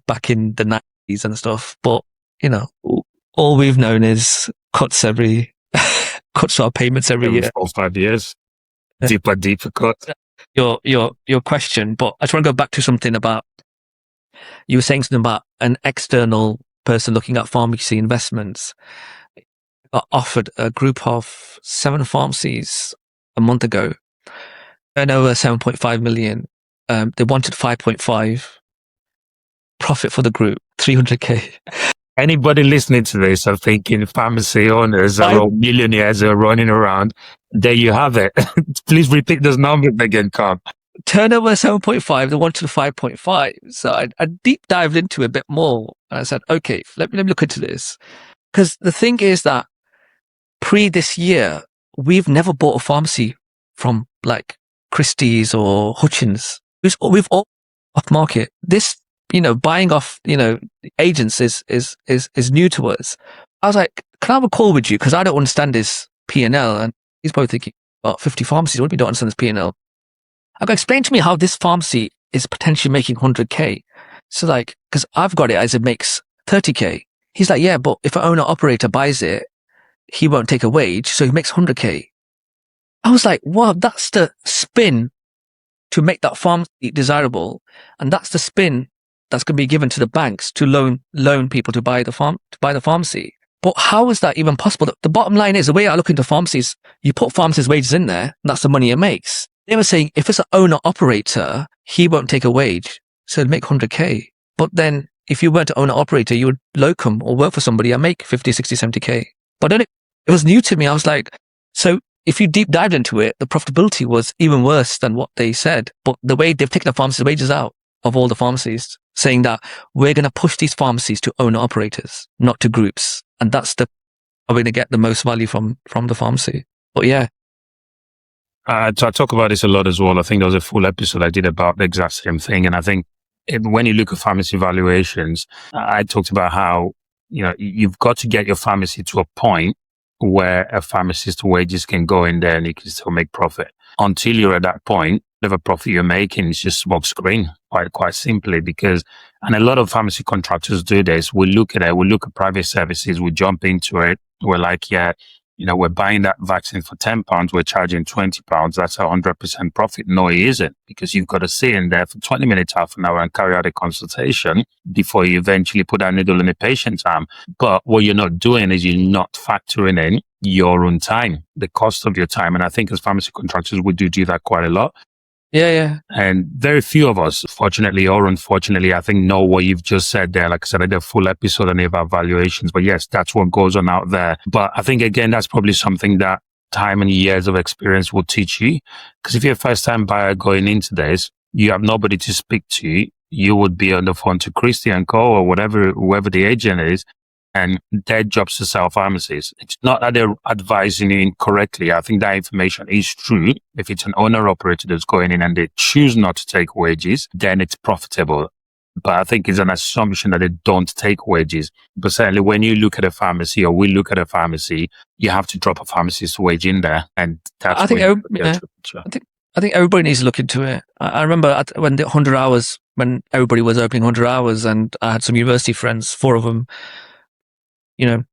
[SPEAKER 1] back in the 90s and stuff. But, all we've known is cuts to our payments every year.
[SPEAKER 2] 4 or 5 years. Deeper cut.
[SPEAKER 1] Your question, but I just want to go back to something about, you were saying something about an external person looking at pharmacy investments. Got offered a group of 7 pharmacies a month ago, turnover 7.5 million. They wanted 5.5 profit for the group, 300k.
[SPEAKER 2] Anybody listening to this are thinking pharmacy owners or millionaires are running around. There you have it. Please repeat those numbers again, Qammar.
[SPEAKER 1] Turnover 7.5, they wanted 5.5. So I deep dived into it a bit more. And I said, okay, let me look into this. Because the thing is that pre this year, we've never bought a pharmacy from like Christie's or Hutchins. We've all off market. This, buying off, agents is new to us. I was like, can I have a call with you? Because I don't understand this P&L. And he's probably thinking, 50 pharmacies, what do you don't understand this P&L? I go, explain to me how this pharmacy is potentially making 100k. So because I've got it as it makes 30k. He's like, yeah, but if an owner operator buys it, he won't take a wage, so he makes 100k. I was like, wow, that's the spin to make that pharmacy desirable. And that's the spin that's going to be given to the banks to loan people to buy the pharmacy. But how is that even possible? The bottom line is, the way I look into pharmacies, you put pharmacist wages in there, and that's the money it makes. They were saying if it's an owner operator, he won't take a wage, so it'd make 100k. But then if you weren't an owner operator, you would locum or work for somebody and make 50, 60, 70k. But then it was new to me. I was like, so if you deep dived into it, the profitability was even worse than what they said. But the way they've taken the pharmacist wages out of all the pharmacies, saying that we're going to push these pharmacies to owner operators, not to groups. And that's how we're going to get the most value from the pharmacy. But yeah,
[SPEAKER 2] So I talk about this a lot as well. I think there was a full episode I did about the exact same thing. And I think when you look at pharmacy valuations, I talked about how, you've got to get your pharmacy to a point where a pharmacist's wages can go in there and you can still make profit. Until you're at that point, whatever profit you're making is just smoke screen, quite simply, and a lot of pharmacy contractors do this. We look at private services, we jump into it. We're like, yeah, we're buying that vaccine for £10, we're charging £20. That's 100% profit. No, it isn't, because you've got to sit in there for 20 minutes, half an hour and carry out a consultation before you eventually put that needle in a patient's arm. But what you're not doing is you're not factoring in your own time, the cost of your time. And I think as pharmacy contractors, we do that quite a lot.
[SPEAKER 1] Yeah.
[SPEAKER 2] And very few of us, fortunately or unfortunately, I think know what you've just said there. Like I said, I did a full episode on evaluations, but yes, that's what goes on out there. But I think, again, that's probably something that time and years of experience will teach you. Because if you're a first-time buyer going into this, you have nobody to speak to. You would be on the phone to Christy and Co. or whoever the agent is, and their job's to sell pharmacies. It's not that they're advising you incorrectly. I think that information is true. If it's an owner-operator that's going in and they choose not to take wages, then it's profitable. But I think it's an assumption that they don't take wages. But certainly when you look at a pharmacy, or we look at a pharmacy, you have to drop a pharmacist's wage in there. And that's
[SPEAKER 1] I think everybody needs to look into it. I remember when the 100 hours, when everybody was opening 100 hours, and I had some university friends, 4 of them,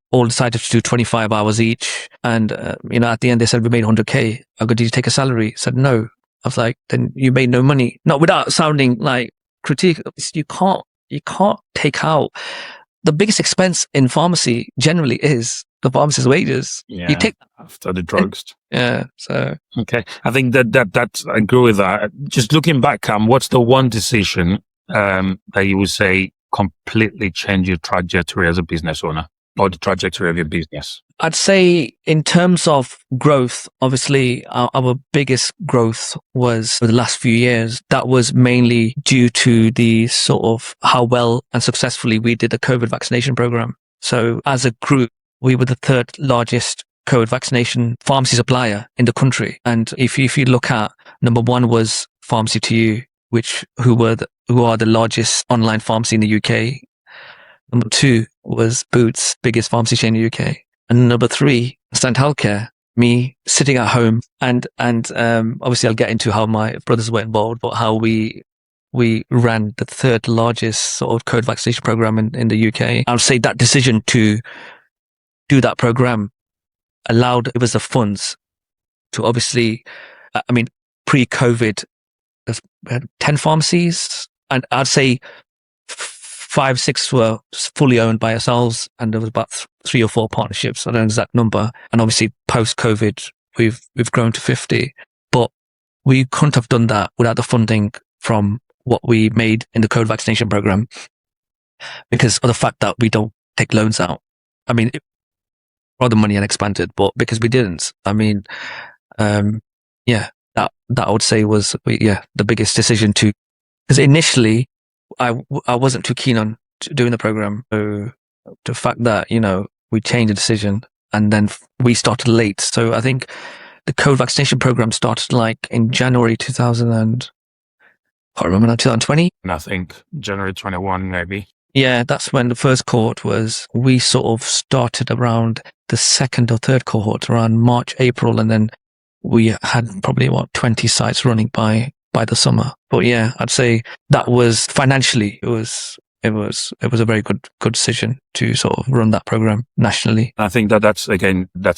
[SPEAKER 1] all decided to do 25 hours each. And, at the end, they said, we made 100K. I go, did you take a salary? I said, no. I was like, then you made no money. Not without sounding like critique. You can't take out the biggest expense in pharmacy generally is the pharmacist's wages.
[SPEAKER 2] Yeah,
[SPEAKER 1] you take
[SPEAKER 2] after the drugs.
[SPEAKER 1] Yeah. So,
[SPEAKER 2] okay. I think that I agree with that. Just looking back, Cam, what's the one decision, that you would say completely changed your trajectory as a business owner? Or the trajectory of your business?
[SPEAKER 1] I'd say in terms of growth, obviously our biggest growth was for the last few years. That was mainly due to the sort of how well and successfully we did the COVID vaccination program. So as a group, we were the 3rd largest COVID vaccination pharmacy supplier in the country. And if you look at, number 1 was Pharmacy to You, who are the largest online pharmacy in the UK. Number 2 was Boots, biggest pharmacy chain in the UK. And number 3, Ascent Healthcare, me sitting at home. And obviously I'll get into how my brothers were involved, but how we ran the 3rd largest sort of COVID vaccination program in the UK. I would say that decision to do that program it was the funds to obviously, pre-COVID, there's 10 pharmacies, and I'd say 5, 6 were fully owned by ourselves, and there was about 3 or 4 partnerships. I don't know the exact number. And obviously post-COVID, we've grown to 50. But we couldn't have done that without the funding from what we made in the COVID vaccination program, because of the fact that we don't take loans out. All the money and expanded, but because we didn't. That I would say was the biggest decision to, because initially I wasn't too keen on doing the program. So the fact that, we changed the decision, and then we started late. So I think the COVID vaccination program started like in January 2020.
[SPEAKER 2] And I think January 21, maybe.
[SPEAKER 1] Yeah, that's when the first cohort was. We sort of started around the 2nd or 3rd cohort around March, April, and then we had probably 20 sites running by the summer. But yeah, I'd say that was financially, it was a very good decision to sort of run that program nationally.
[SPEAKER 2] I think that's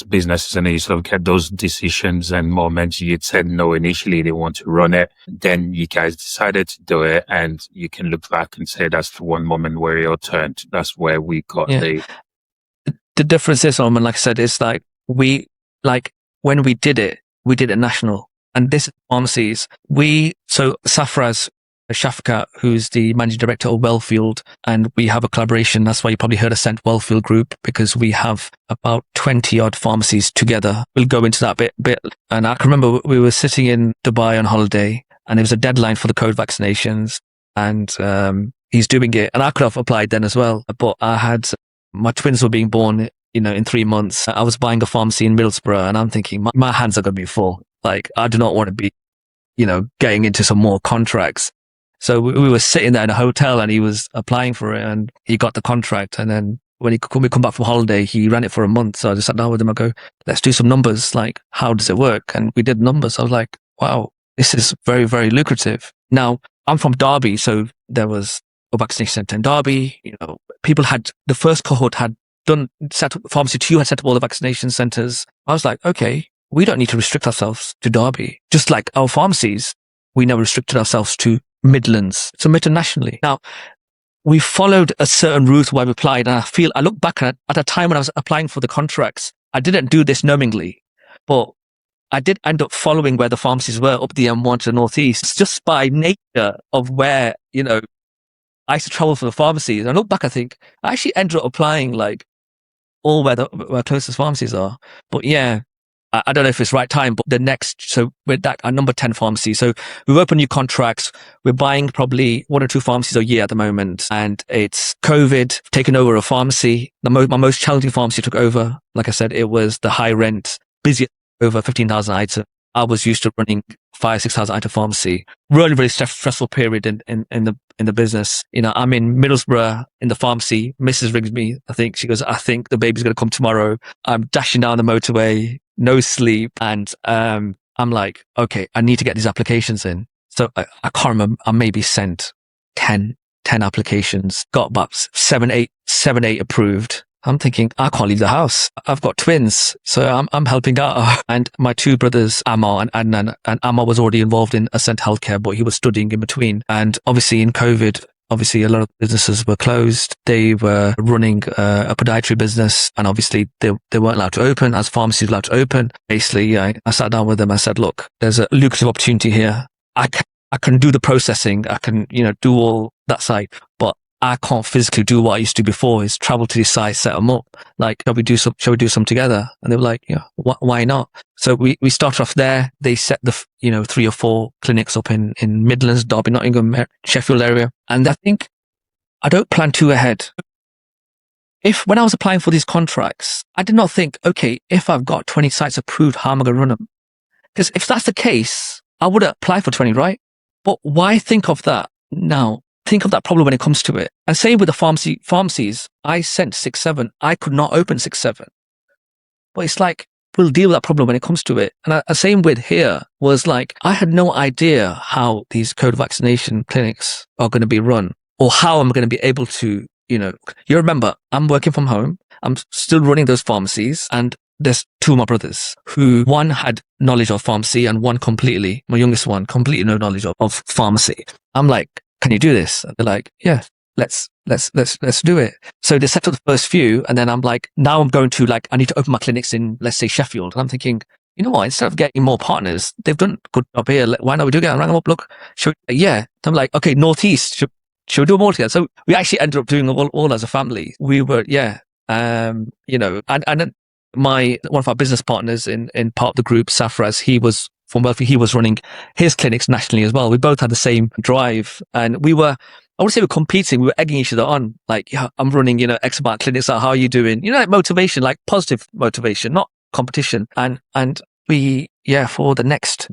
[SPEAKER 2] business, and you sort of get those decisions and moments. You said no initially, they want to run it, then you guys decided to do it, and you can look back and say that's the one moment where you're turned. That's where we got
[SPEAKER 1] the difference is, like I said, is like when we did it national, and this is pharmacies. So Safraz Shafkat, who's the managing director of Welfield, and we have a collaboration. That's why you probably heard Ascent Welfield Group, because we have about 20 odd pharmacies together. We'll go into that bit. And I can remember we were sitting in Dubai on holiday, and there was a deadline for the COVID vaccinations, and he's doing it. And I could have applied then as well, but my twins were being born in 3 months. I was buying a pharmacy in Middlesbrough, and I'm thinking my hands are going to be full. Like, I do not want to be, getting into some more contracts. So we were sitting there in a hotel, and he was applying for it, and he got the contract. And then when we come back from holiday, he ran it for a month. So I just sat down with him. I go, let's do some numbers. Like, how does it work? And we did numbers. I was like, wow, this is very, very lucrative. Now, I'm from Derby, so there was a vaccination centre in Derby. People the first cohort had Pharmacy 2 had set up all the vaccination centres. I was like, okay, we don't need to restrict ourselves to Derby. Just like our pharmacies, we never restricted ourselves to Midlands, submitted nationally. Now, we followed a certain route where we applied, and I look back at a time when I was applying for the contracts, I didn't do this knowingly, but I did end up following where the pharmacies were up the M1 to the northeast. It's just by nature of where, I used to travel for the pharmacies. And I look back, I think I actually ended up applying like all where closest pharmacies are. But yeah, I don't know if it's right time, but so we're at number 10 pharmacy. So we've opened new contracts. We're buying probably 1 or 2 pharmacies a year at the moment. And it's COVID taken over a pharmacy. My most challenging pharmacy took over. Like I said, it was the high rent, busy, over 15,000 items. I was used to running 5,000-6,000 item pharmacy. Really, really stressful period in the business. I'm in Middlesbrough in the pharmacy. Mrs. rings me. She goes, I think the baby's going to come tomorrow. I'm dashing down the motorway, no sleep. And I'm like, okay, I need to get these applications in. So I can't remember. I maybe sent 10 applications, got about 7, 8 approved. I'm thinking, I can't leave the house. I've got twins, so I'm helping out. And my 2 brothers, Qammar and Adnan, and Qammar was already involved in Ascent healthcare, but he was studying in between. And obviously in COVID, a lot of businesses were closed. They were running a podiatry business, and obviously they weren't allowed to open as pharmacies were allowed to open. Basically, I sat down with them. I said, look, there's a lucrative opportunity here. I can do the processing. I can, do all that side, but I can't physically do what I used to do before, is travel to these sites, set them up. Like, shall we do some together? And they were like, yeah, why not? So we started off there. They set the, 3 or 4 clinics up in Midlands, Derby, Nottingham, Sheffield area. And I think I don't plan too ahead. When I was applying for these contracts, I did not think, okay, if I've got 20 sites approved, how am I going to run them? Because if that's the case, I would apply for 20, right? But why think of that now? Think of that problem when it comes to it. And same with the pharmacies, I sent 6, 7. I could not open 6, 7. But it's like, we'll deal with that problem when it comes to it. And same with here was like, I had no idea how these COVID vaccination clinics are going to be run, or how I'm going to be able to, you remember, I'm working from home. I'm still running those pharmacies, and there's 2 of my brothers who, one had knowledge of pharmacy and one completely, my youngest one, completely no knowledge of pharmacy. I'm like, can you do this? And they're like, yeah, let's do it. So they set up the first few, and then I'm like, now I'm going to I need to open my clinics in, let's say, Sheffield. And I'm thinking, you know what? Instead of getting more partners, they've done a good job here. Why not we do it? I rang them up. Look, yeah. And I'm like, okay, Northeast, should we do them all together? So we actually ended up doing them all as a family. We were, yeah, and then one of our business partners in part of the group, Safraz, he was from Welfield, he was running his clinics nationally as well. We both had the same drive, and I would say we're competing. We were egging each other on. Like, yeah, I'm running, X amount of clinics. How are you doing? Like motivation, like positive motivation, not competition. And we, for the next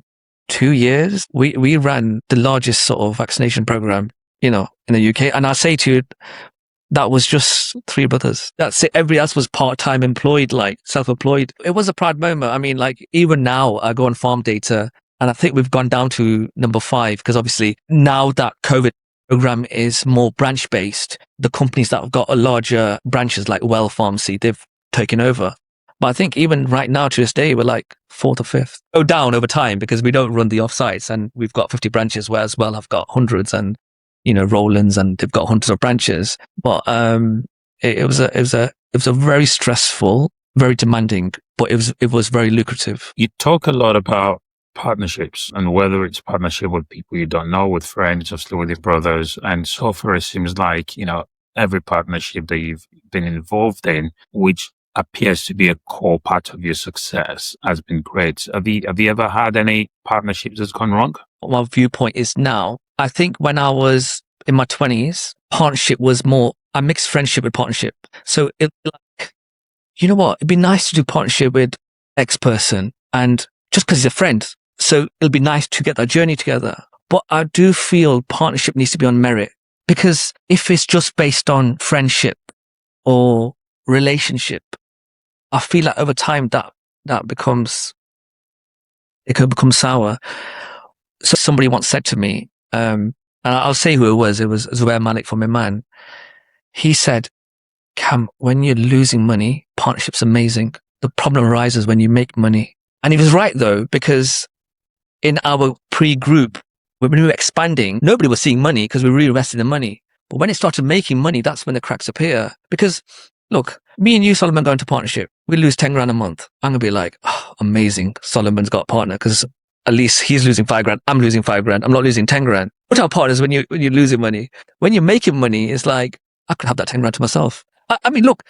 [SPEAKER 1] 2 years, we ran the largest sort of vaccination program, in the UK. And I say to you, that was just 3 brothers. That's it. Everybody else was part-time employed, like self-employed. It was a proud moment. I mean, like, even now I go on farm data, and I think we've gone down to number 5, because obviously now that COVID program is more branch-based, the companies that have got a larger branches like Well Pharmacy, they've taken over. But I think even right now to this day, we're like 4th or 5th. Go down over time because we don't run the offsites, and we've got 50 branches, whereas Well have got hundreds, and Roland's, and they've got hundreds of branches. But it was a very stressful, very demanding, but it was very lucrative.
[SPEAKER 2] You talk a lot about partnerships, and whether it's partnership with people you don't know, with friends, obviously with your brothers. And so far, it seems like, every partnership that you've been involved in, which appears to be a core part of your success, has been great. Have you ever had any partnerships that's gone wrong?
[SPEAKER 1] My viewpoint is now, I think when I was in my 20s, partnership was more, I mixed friendship with partnership. So it like, you know what, it'd be nice to do partnership with X person, and just because he's a friend. So it'll be nice to get that journey together. But I do feel partnership needs to be on merit, because if it's just based on friendship or relationship, I feel like over time that it could become sour. So somebody once said to me, and I'll say who it was Zubair Malik from Iman. He said, Cam, when you're losing money, partnership's amazing. The problem arises when you make money. And he was right though, because in our pre-group, when we were expanding, nobody was seeing money because we reinvested the money. But when it started making money, that's when the cracks appear. Because look, me and you, Solomon, go into partnership. We lose 10 grand a month. I'm going to be like, oh, amazing. Solomon's got a partner, because at least he's losing 5 grand. I'm losing 5 grand. I'm not losing 10 grand. What are partners when you're losing money? When you're making money, it's like, I could have that 10 grand to myself. I mean, look,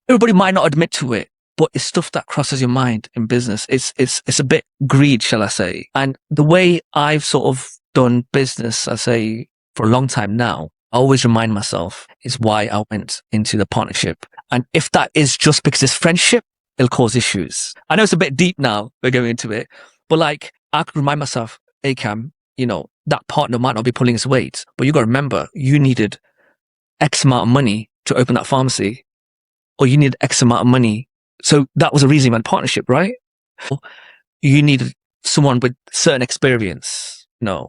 [SPEAKER 1] everybody might not admit to it, but it's stuff that crosses your mind in business. It's a bit greed, shall I say. And the way I've sort of done business, I say, for a long time now, I always remind myself is why I went into the partnership. And if that is just because it's friendship, it'll cause issues. I know it's a bit deep now, we're going into it, but like, I could remind myself, hey Cam, that partner might not be pulling his weight, but you got to remember, you needed X amount of money to open that pharmacy, or you need X amount of money. So that was a reason you went partnership, right? You needed someone with certain experience. Some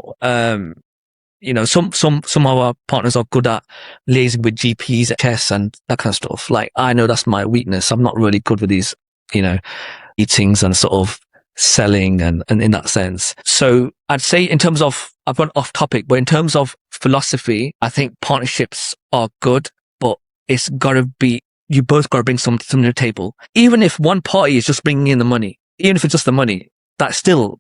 [SPEAKER 1] of our partners are good at liaising with GPs, tests, and that kind of stuff. Like, I know that's my weakness. I'm not really good with these, meetings and sort of selling and in that sense. So I'd say in terms of, I've gone off topic, but in terms of philosophy, I think partnerships are good, but it's got to be, you both got to bring something to the table. Even if one party is just bringing in the money, even if it's just the money, that's still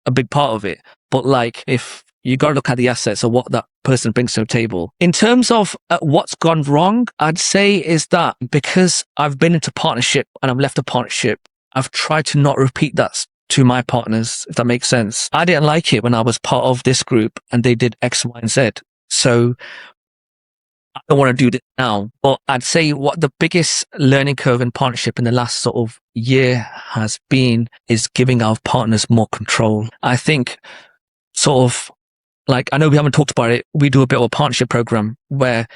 [SPEAKER 1] a big part of it. But like, if you got to look at the assets or what that person brings to the table. In terms of what's gone wrong, I'd say is that because I've been into partnership and I've left a partnership, I've tried to not repeat that to my partners, if that makes sense. I didn't like it when I was part of this group and they did X, Y, and Z. So I don't want to do this now. But I'd say what the biggest learning curve in partnership in the last sort of year has been is giving our partners more control. I think sort of, like, I know we haven't talked about it. We do a bit of a partnership program where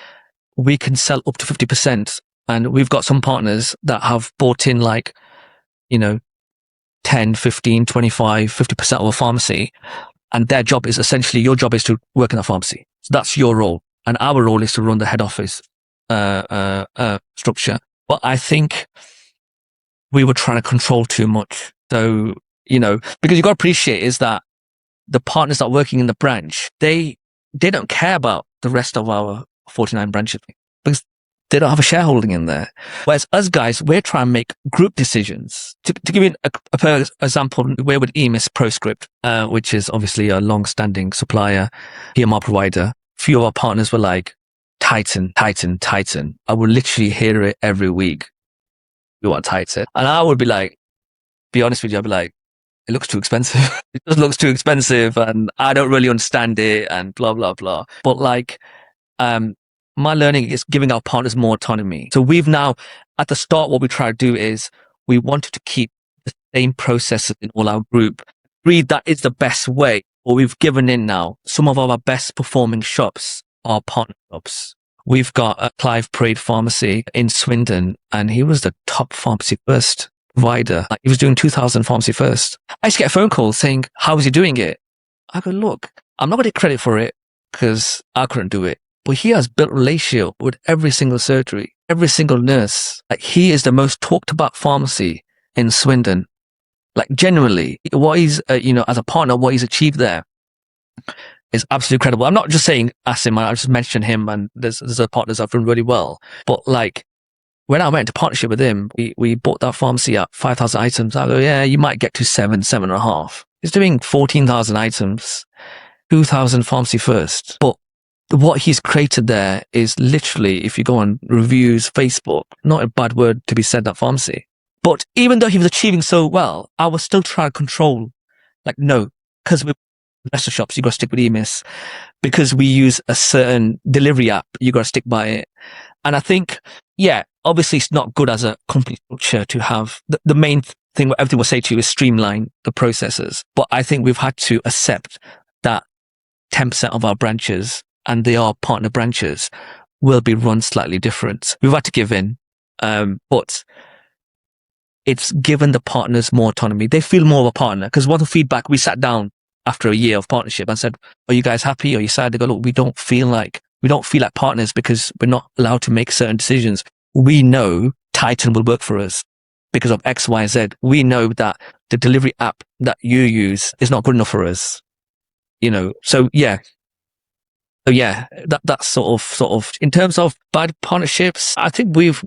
[SPEAKER 1] we can sell up to 50%. And we've got some partners that have bought in 10, 15, 25, 50% of a pharmacy. And their job is essentially, your job is to work in a pharmacy. So that's your role. And our role is to run the head office structure. But I think we were trying to control too much. So, because you got to appreciate is that the partners that are working in the branch, they don't care about the rest of our 49 branches because they don't have a shareholding in there. Whereas us guys, we're trying to make group decisions. To give you a example, we're with EMIS ProScript, which is obviously a long-standing supplier, EMR provider. A few of our partners were like, Titan. I would literally hear it every week. We want Titan. And I would be like, be honest with you, I'd be like, it looks too expensive. It just looks too expensive and I don't really understand it and blah, blah, blah. But my learning is giving our partners more autonomy. So we've now, at the start, what we try to do is we wanted to keep the same processes in all our group. Agreed that is the best way, but we've given in now. Some of our best performing shops are partner shops. We've got a Clive Parade pharmacy in Swindon and he was the top pharmacy first provider. Like, he was doing 2,000 pharmacy first. I used to get a phone call saying, how is he doing it? I go, look, I'm not going to take credit for it because I couldn't do it. But he has built a relationship with every single surgery, every single nurse. Like, he is the most talked about pharmacy in Swindon. Like, genuinely, what he's, as a partner, what he's achieved there is absolutely incredible. I'm not just saying Asim, I just mentioned him and there's other partners that have done really well. But like, when I went into partnership with him, we bought that pharmacy at 5,000 items. I go, yeah, you might get to 7.5. He's doing 14,000 items, 2,000 pharmacy first. But what he's created there is literally, if you go on reviews, Facebook, not a bad word to be said, that pharmacy. But even though he was achieving so well, I was still trying to control. Like, no, because we're rest of shops, you got to stick with EMIS. Because we use a certain delivery app, you got to stick by it. And I think yeah, obviously it's not good as a company structure to have the main thing, what everything will say to you is streamline the processes. But I think we've had to accept that 10% of our branches, and they are partner branches, will be run slightly different. We've had to give in, but it's given the partners more autonomy. They feel more of a partner, because one of the feedback, we sat down after a year of partnership and said, are you guys happy? Are you sad? They go, look, we don't feel like partners because we're not allowed to make certain decisions. We know Titan will work for us because of X, Y, Z. We know that the delivery app that you use is not good enough for us. So yeah. So yeah, that's sort of in terms of bad partnerships, I think we've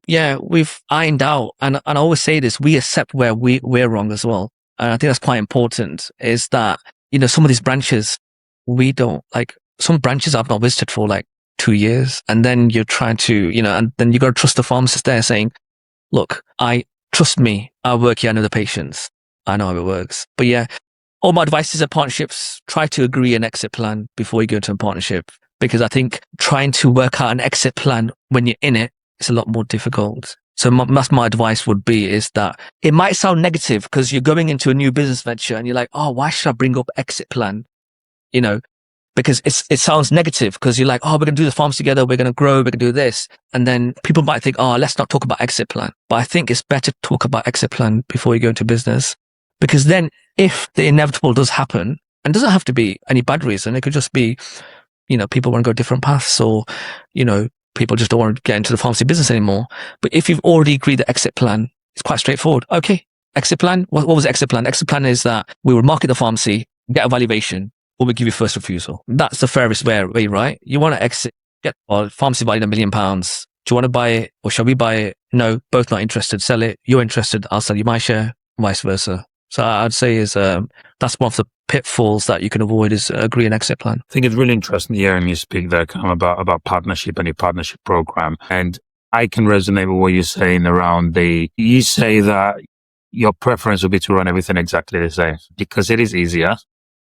[SPEAKER 1] ironed out, and I always say this, we accept where we're wrong as well. And I think that's quite important, is that, some of these branches, we don't like, some branches I've not visited for like 2 years. And then you're trying to, and then you got to trust the pharmacist there saying, look, trust me, I work here, I know the patients, I know how it works. But yeah, all my advice is that partnerships, try to agree an exit plan before you go into a partnership. Because I think trying to work out an exit plan when you're in it is a lot more difficult. So that's my advice would be, is that it might sound negative because you're going into a new business venture and you're like, oh, why should I bring up exit plan? Because it sounds negative because you're like, oh, we're going to do the farms together. We're going to grow. We're going to do this. And then people might think, oh, let's not talk about exit plan. But I think it's better to talk about exit plan before you go into business, because then if the inevitable does happen, and it doesn't have to be any bad reason, it could just be, people want to go different paths, or, people just don't want to get into the pharmacy business anymore. But if you've already agreed the exit plan, it's quite straightforward. Okay, exit plan. What was the exit plan? Exit plan is that we will market the pharmacy, get a valuation, or we give you first refusal. That's the fairest way, right? You want to exit, get pharmacy valued £1 million. Do you want to buy it, or shall we buy it? No, both not interested. Sell it. You're interested. I'll sell you my share, vice versa. So I'd say that's one of the pitfalls that you can avoid, is agree an exit plan.
[SPEAKER 2] I think it's really interesting hearing you speak there, Qammar, about partnership and your partnership program. And I can resonate with what you're saying around you say that your preference would be to run everything exactly the same because it is easier.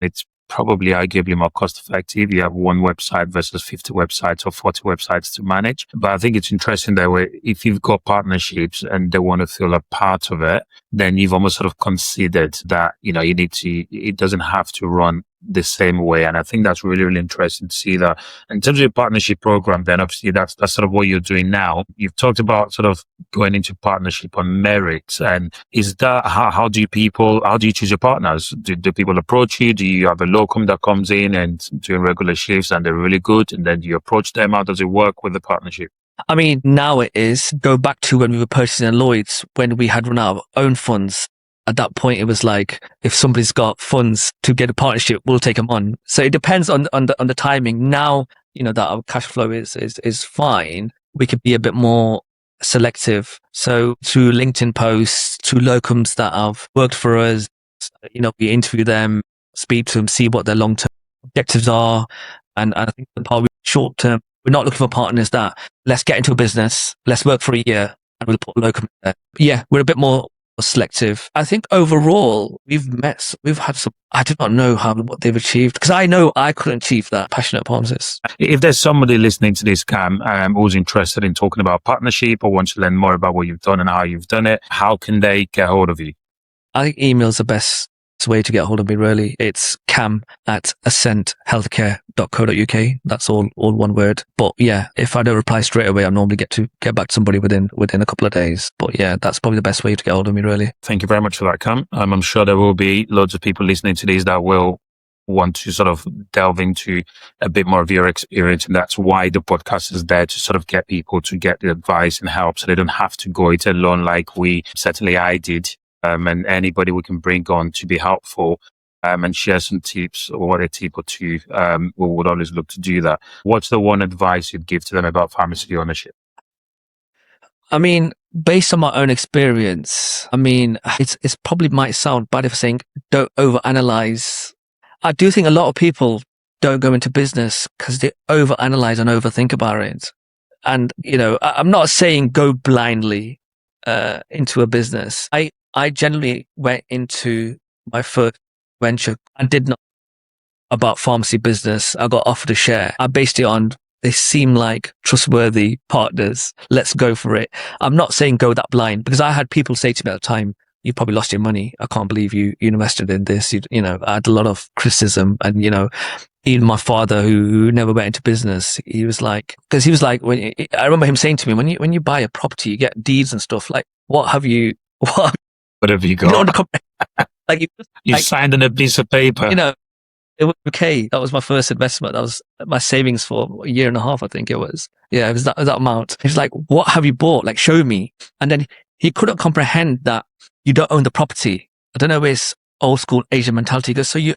[SPEAKER 2] It's probably arguably more cost effective. You have one website versus 50 websites or 40 websites to manage. But I think it's interesting that way, if you've got partnerships and they want to feel a part of it, then you've almost sort of considered that, it doesn't have to run the same way. And I think that's really, really interesting to see that. In terms of your partnership program, then obviously that's sort of what you're doing now. You've talked about sort of going into partnership on merits. And is that, how do you choose your partners? Do people approach you? Do you have a locum that comes in and doing regular shifts and they're really good? And then do you approach them? How does it work with the partnership?
[SPEAKER 1] I mean, now it is, go back to when we were purchasing at Lloyd's, when we had run out of our own funds. At that point, it was like, if somebody's got funds to get a partnership, we'll take them on. So it depends on the timing. Now, that our cash flow is fine, we could be a bit more selective. So through LinkedIn posts, through locums that have worked for us, we interview them, speak to them, see what their long-term objectives are. And I think the part short-term, we're not looking for partners that, let's get into a business, let's work for a year, and we'll put a locum there. Yeah, we're a bit more selective. I think overall, we've had some, I do not know what they've achieved, because I know I couldn't achieve that, passionate pharmacists.
[SPEAKER 2] If there's somebody listening to this, Cam, who's interested in talking about partnership or wants to learn more about what you've done and how you've done it, how can they get hold of you?
[SPEAKER 1] I think email's the best way to get hold of me, really. It's cam@ascenthealthcare.co.uk. That's all one word. But yeah, if I don't reply straight away, I normally get back to somebody within a couple of days. But yeah, that's probably the best way to get hold of me, really.
[SPEAKER 2] Thank you very much for that, Cam. I'm sure there will be loads of people listening to these that will want to sort of delve into a bit more of your experience. And that's why the podcast is there, to sort of get people to get the advice and help so they don't have to go it alone like certainly I did. And anybody we can bring on to be helpful and share some tips, or a tip or two, we would always look to do that. What's the one advice you'd give to them about pharmacy ownership?
[SPEAKER 1] I mean, based on my own experience, it's probably might sound bad if I'm saying don't overanalyze. I do think a lot of people don't go into business because they overanalyze and overthink about it. And, I'm not saying go blindly into a business. I generally went into my first venture. I did not about pharmacy business. I got offered a share. I based it on They seem like trustworthy partners. Let's go for it. I'm not saying go that blind, because I had people say to me at the time, you probably lost your money. I can't believe you invested in this. I had a lot of criticism, and, even my father, who never went into business, he was like, I remember him saying to me, when you buy a property, you get deeds and stuff. Like, what have you got? Like,
[SPEAKER 2] you signed on a piece of paper.
[SPEAKER 1] It was okay. That was my first investment. That was my savings for a year and a half, I think it was. Yeah, it was that amount. He was like, what have you bought? Like, show me. And then he couldn't comprehend that you don't own the property. I don't know, it's old school Asian mentality. He goes, so you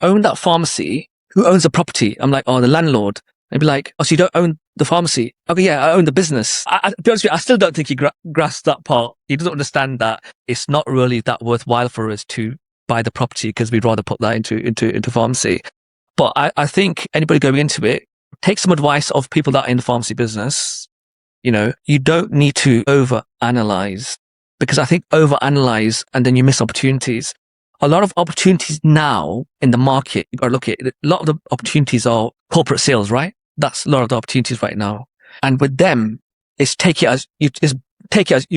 [SPEAKER 1] own that pharmacy. Who owns the property? I'm like, oh, the landlord. And be like, oh, so you don't own the pharmacy? Okay, yeah, I own the business. To be honest with you, I still don't think he grasped that part. He doesn't understand that it's not really that worthwhile for us to buy the property, because we'd rather put that into pharmacy. But I think anybody going into it, take some advice of people that are in the pharmacy business. You don't need to overanalyze, because I think overanalyze and then you miss opportunities. A lot of opportunities now in the market, you got to look at it. A lot of the opportunities are corporate sales, right? That's a lot of the opportunities right now. And with them, it's take it as you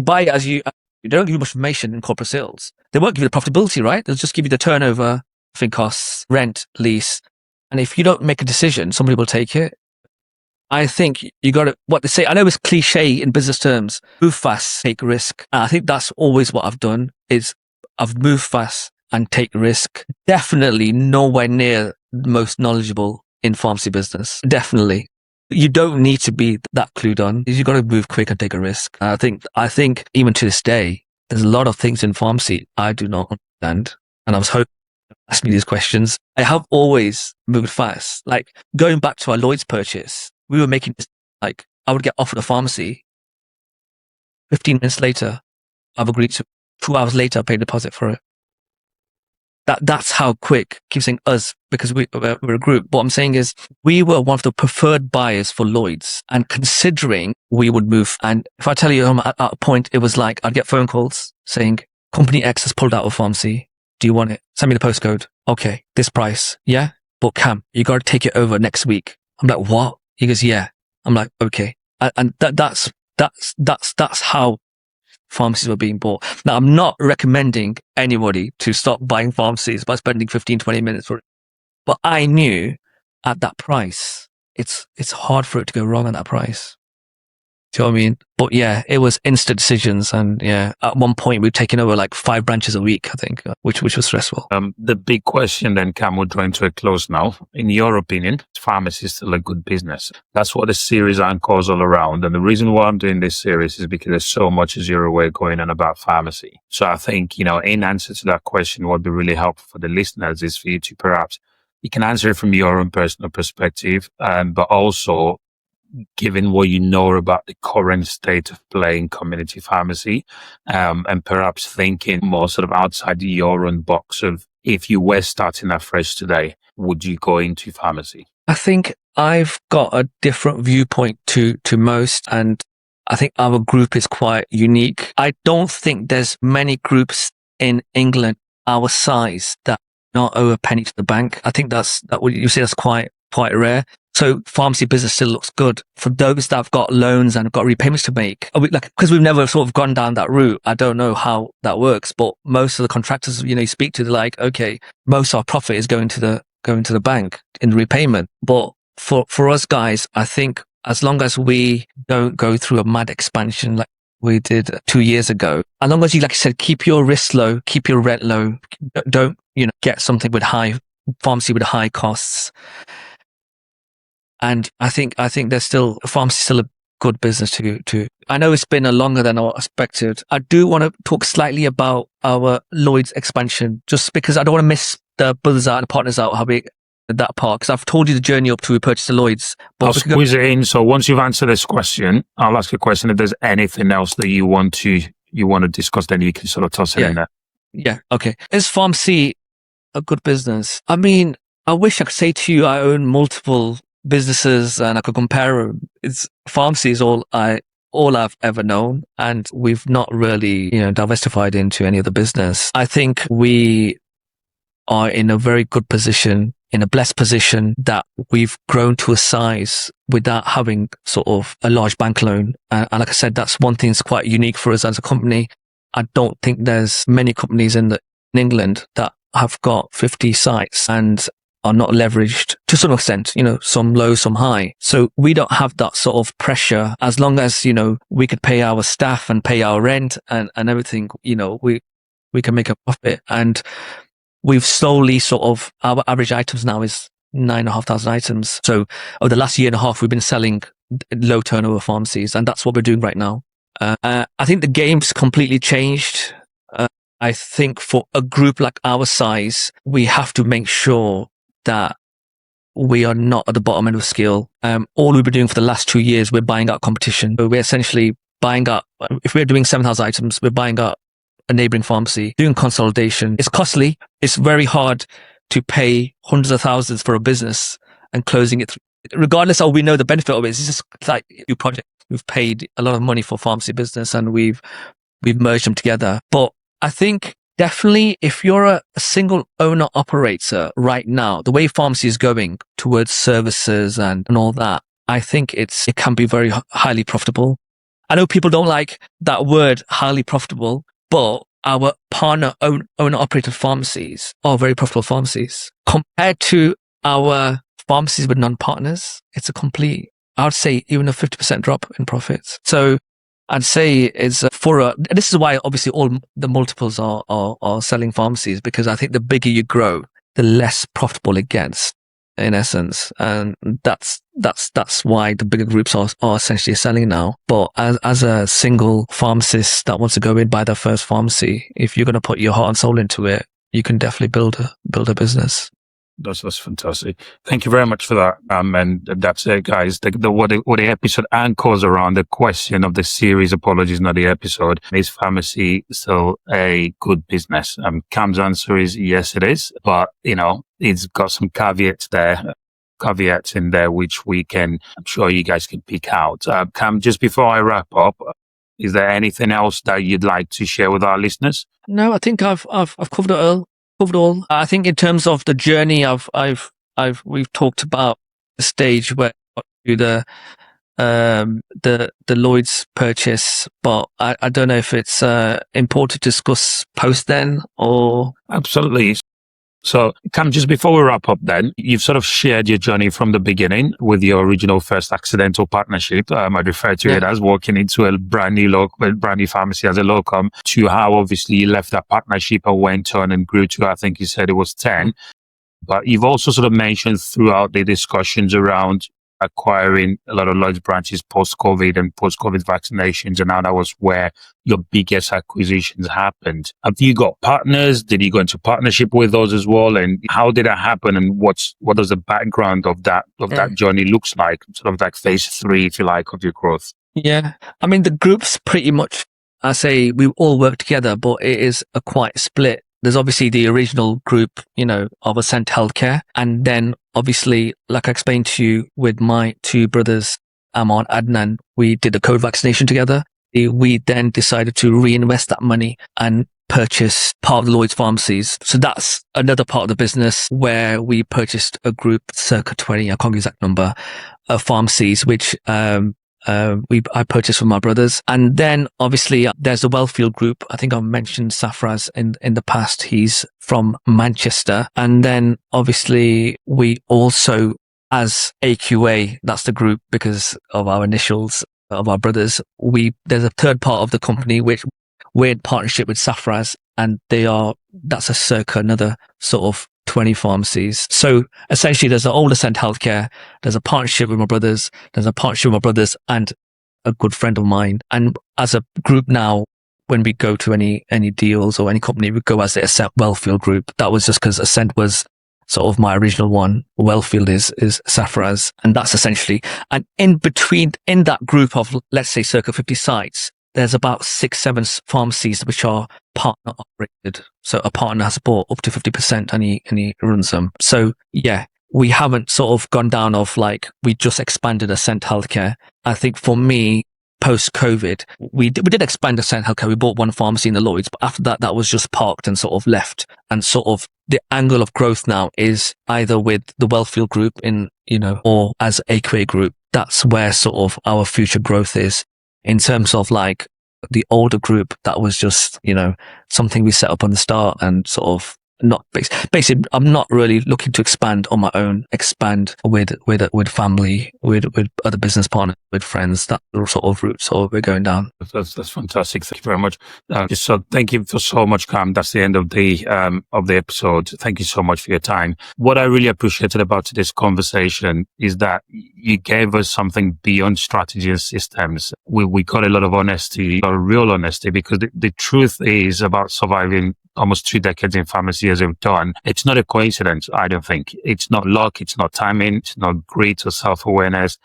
[SPEAKER 1] buy it as you don't give you much information in corporate sales. They won't give you the profitability, right? They'll just give you the turnover, living costs, rent, lease. And if you don't make a decision, somebody will take it. I think you got to, what they say, I know it's cliche in business terms, move fast, take risk. And I think that's always what I've done, is I've moved fast and take risk. Definitely nowhere near most knowledgeable in pharmacy business. Definitely. You don't need to be that clued on. You got to move quick and take a risk. I think even to this day, there's a lot of things in pharmacy I do not understand. And I was hoping you ask me these questions. I have always moved fast. Like, going back to our Lloyd's purchase, we were making this, like, I would get offered a pharmacy. 15 minutes later, I've agreed to. 2 hours later, I paid a deposit for it. That's how quick. I keep saying us, because we're a group. What I'm saying is, we were one of the preferred buyers for Lloyd's, and considering we would move. And if I tell you, at a point, it was like, I'd get phone calls saying, Company X has pulled out of pharmacy. Do you want it? Send me the postcode. Okay, this price. Yeah, but Cam, you got to take it over next week. I'm like, what? He goes, yeah. I'm like, okay. And that's how pharmacies were being bought. Now, I'm not recommending anybody to stop buying pharmacies by spending 15, 20 minutes for it. But I knew at that price, it's hard for it to go wrong at that price. Do you know what I mean? But yeah, it was instant decisions. And yeah, at one point we were taking over like 5 branches a week, I think, which was stressful.
[SPEAKER 2] The big question then, Cam, we're drawing to a close now. In your opinion, is pharmacy still a good business? That's what the series anchors all around. And the reason why I'm doing this series is because there's so much, as you're aware, going on about pharmacy. So I think, in answer to that question, what would be really helpful for the listeners is for you to perhaps, you can answer it from your own personal perspective, but also given what you know about the current state of play in community pharmacy, and perhaps thinking more sort of outside your own box of, if you were starting afresh today, would you go into pharmacy?
[SPEAKER 1] I think I've got a different viewpoint to most, and I think our group is quite unique. I don't think there's many groups in England our size that not owe a penny to the bank. I think that's quite rare. So pharmacy business still looks good for those that have got loans and have got repayments to make. Because we've never sort of gone down that route, I don't know how that works. But most of the contractors, you speak to, they're like, okay, most of our profit is going to the bank in repayment. But for us guys, I think as long as we don't go through a mad expansion like we did 2 years ago, as long as you, like I said, keep your risk low, keep your rent low, don't get something with pharmacy with high costs. And I think there's still, pharmacy still a good business to. I know it's been a longer than I expected. I do want to talk slightly about our Lloyd's expansion, just because I don't want to miss the brothers out and partners out, how big that part, because I've told you the journey up to we purchased the Lloyd's.
[SPEAKER 2] I'll squeeze it in. So once you've answered this question, I'll ask a question. If there's anything else that you want to discuss, then you can sort of toss it in there.
[SPEAKER 1] Yeah. Okay. Is pharmacy a good business? I mean, I wish I could say to you I own multiple businesses and I could compare them. Pharmacy is all I've ever known, and we've not really, diversified into any other business. I think we are in a very good position in a blessed position that we've grown to a size without having sort of a large bank loan. And like I said, that's one thing that's quite unique for us as a company. I don't think there's many companies in England that have got 50 sites and are not leveraged to some extent, some low, some high. So we don't have that sort of pressure. As long as, we could pay our staff and pay our rent and everything, we can make a profit. And we've slowly our average items now is 9,500 items. So over the last year and a half, we've been selling low turnover pharmacies, and that's what we're doing right now. I think the game's completely changed. I think for a group like our size, we have to make sure that we are not at the bottom end of the scale. All we've been doing for the last 2 years, we're buying out competition. So we're essentially buying up, if we're doing 7,000 items, we're buying up a neighboring pharmacy, doing consolidation. It's costly. It's very hard to pay hundreds of thousands for a business and closing it. Regardless of we know the benefit of it, it's just like a new project. We've paid a lot of money for pharmacy business and we've merged them together. But I think definitely if you're a single owner operator right now, the way pharmacy is going towards services and all that, I think it can be very highly profitable. I know people don't like that word, highly profitable, but our partner owner operated pharmacies are very profitable pharmacies. Compared to our pharmacies with non-partners, it's a complete, I would say even a 50% drop in profits. So I'd say it's this is why obviously all the multiples are selling pharmacies, because I think the bigger you grow, the less profitable it gets in essence. And that's why the bigger groups are essentially selling now. But as a single pharmacist that wants to go in, buy their first pharmacy, if you're going to put your heart and soul into it, you can definitely build a business.
[SPEAKER 2] That's fantastic. Thank you very much for that. And that's it, guys. What the episode anchors around the question of the series, apologies, not the episode, is pharmacy still a good business? Cam's answer is yes, it is. But, it's got some caveats in there, which I'm sure you guys can pick out. Cam, just before I wrap up, is there anything else that you'd like to share with our listeners?
[SPEAKER 1] No, I think I've covered it all. I think in terms of the journey, we've talked about the stage where the Lloyd's purchase, but I don't know if it's important to discuss post then or.
[SPEAKER 2] Absolutely. So, Cam, just before we wrap up then, you've sort of shared your journey from the beginning with your original first accidental partnership. I refer to it as walking into a brand new pharmacy as a locum, to how obviously you left that partnership and went on and grew to, I think you said it was 10. But you've also sort of mentioned throughout the discussions around acquiring a lot of Lloyd's branches post-COVID and post-COVID vaccinations, and now that was where your biggest acquisitions happened. Have you got partners? Did you go into partnership with those as well? And how did that happen? And what does the background of that journey looks like? Sort of like phase 3, if you like, of your growth.
[SPEAKER 1] Yeah, I mean the group's pretty much, I say we all work together, but it is a quite split. There's obviously the original group, of Ascent Healthcare. And then obviously, like I explained to you with my two brothers, Qammar and Adnan, we did the COVID vaccination together. We then decided to reinvest that money and purchase part of the Lloyd's pharmacies. So that's another part of the business where we purchased a group, circa 20, I can't give the exact number, of pharmacies, which I purchased from my brothers. And then obviously there's the Welfield group. I think I've mentioned Safraz in the past. He's from Manchester. And then obviously we also, as AQA, that's the group because of our initials of our brothers. There's a third part of the company which we're in partnership with Safraz, and that's a circa another sort of 20 pharmacies. So essentially there's an old Ascent Healthcare, there's a partnership with my brothers, and a good friend of mine. And as a group now, when we go to any deals or any company, we go as the Ascent Welfield group. That was just because Ascent was sort of my original one. Welfield is Safraz, and that's essentially, and in that group of, let's say, circa 50 sites, there's about 6-7 pharmacies which are partner operated. So a partner has bought up to 50% and he runs them. So yeah, we haven't sort of gone down of like, we just expanded Ascent Healthcare. I think for me, post-COVID, we did expand Ascent Healthcare. We bought one pharmacy in the Lloyd's, but after that was just parked and sort of left and sort of the angle of growth now is either with the Welfield group or as a career group. That's where sort of our future growth is. In terms of like the older group, that was just, something we set up on the start and sort of not basically, I'm not really looking to expand on my own, expand with family, with other business partners, with friends. That sort of route so we're going down.
[SPEAKER 2] That's fantastic. Thank you very much. So thank you for so much, Cam. That's the end of the episode. Thank you so much for your time. What I really appreciated about today's conversation is that you gave us something beyond strategy and systems. We got a lot of honesty, a lot of real honesty, because the truth is about surviving almost 2 decades in pharmacy as we've done. It's not a coincidence, I don't think. It's not luck, it's not timing, it's not grit or self-awareness.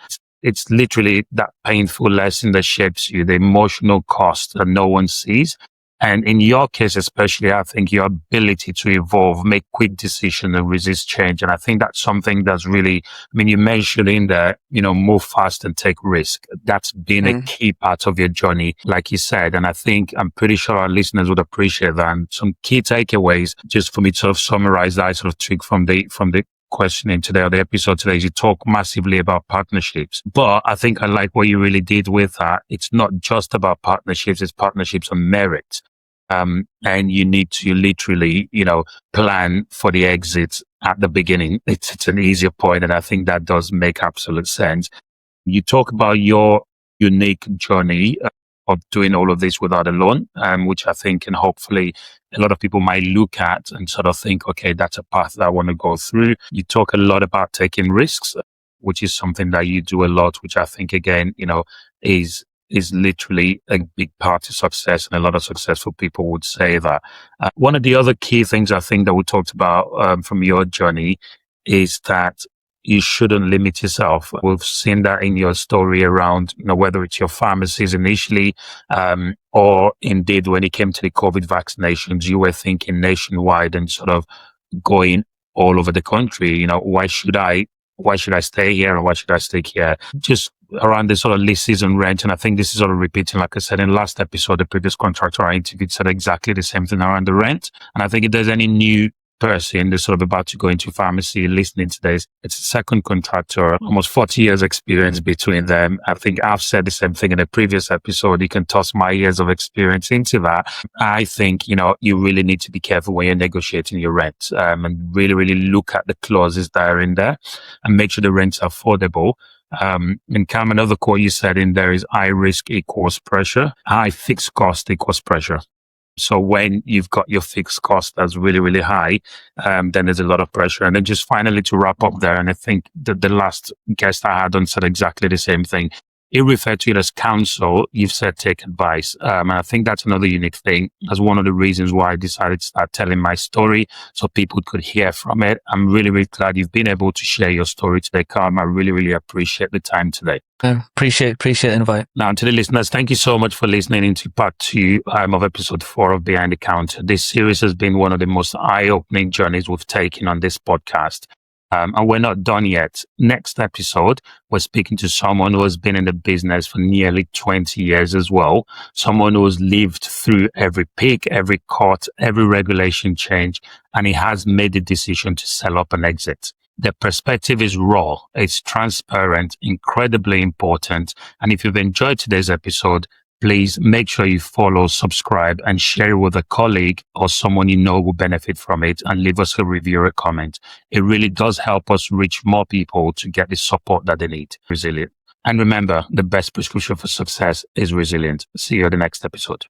[SPEAKER 2] It's literally that painful lesson that shapes you, the emotional cost that no one sees. And in your case, especially, I think your ability to evolve, make quick decisions and resist change. And I think that's something that's really, you mentioned in there, move fast and take risk. That's been a key part of your journey, like you said. And I'm pretty sure our listeners would appreciate that. And some key takeaways, just for me to sort of summarize that I sort of took from the questioning today or the episode today, is you talk massively about partnerships. But I think I like what you really did with that. It's not just about partnerships, it's partnerships on merit. And you need to literally, plan for the exit at the beginning. It's an easier point, and I think that does make absolute sense. You talk about your unique journey of doing all of this without a loan, which I think can hopefully a lot of people might look at and sort of think, okay, that's a path that I want to go through. You talk a lot about taking risks, which is something that you do a lot, which I think, again, is literally a big part of success, and a lot of successful people would say that. One of the other key things I think that we talked about from your journey is that you shouldn't limit yourself. We've seen that in your story around, whether it's your pharmacies initially, or indeed when it came to the COVID vaccinations, you were thinking nationwide and sort of going all over the country. Why should I stay here, or why should I stay here? Just around the sort of leases and rent. And I think this is sort of repeating, like I said in the last episode, the previous contractor I interviewed said exactly the same thing around the rent. And I think if there's any new person that's sort of about to go into pharmacy listening to this, it's a second contractor, almost 40 years experience between them. I think I've said the same thing in a previous episode. You can toss my years of experience into that. I think, you really need to be careful when you're negotiating your rent, and really, really look at the clauses that are in there and make sure the rents are affordable. And Cam, another quote you said in there is high risk equals pressure, high fixed cost equals pressure. So when you've got your fixed cost that's really, really high, then there's a lot of pressure. And then just finally to wrap up there, and I think that the last guest I had on said exactly the same thing. It referred to it as counsel. You've said take advice. And I think that's another unique thing. That's one of the reasons why I decided to start telling my story so people could hear from it. I'm really, really glad you've been able to share your story today, Carm. I really, really appreciate the time today.
[SPEAKER 1] Appreciate the invite.
[SPEAKER 2] Now, to the listeners, thank you so much for listening into part 2 of episode 4 of Behind the Counter. This series has been one of the most eye-opening journeys we've taken on this podcast. And we're not done yet. Next episode, we're speaking to someone who has been in the business for nearly 20 years as well. Someone who has lived through every peak, every cut, every regulation change, and he has made the decision to sell up and exit. The perspective is raw, it's transparent, incredibly important. And if you've enjoyed today's episode, please make sure you follow, subscribe, and share it with a colleague or someone you know will benefit from it, and leave us a review or a comment. It really does help us reach more people to get the support that they need. Resilient. And remember, the best prescription for success is resilient. See you at the next episode.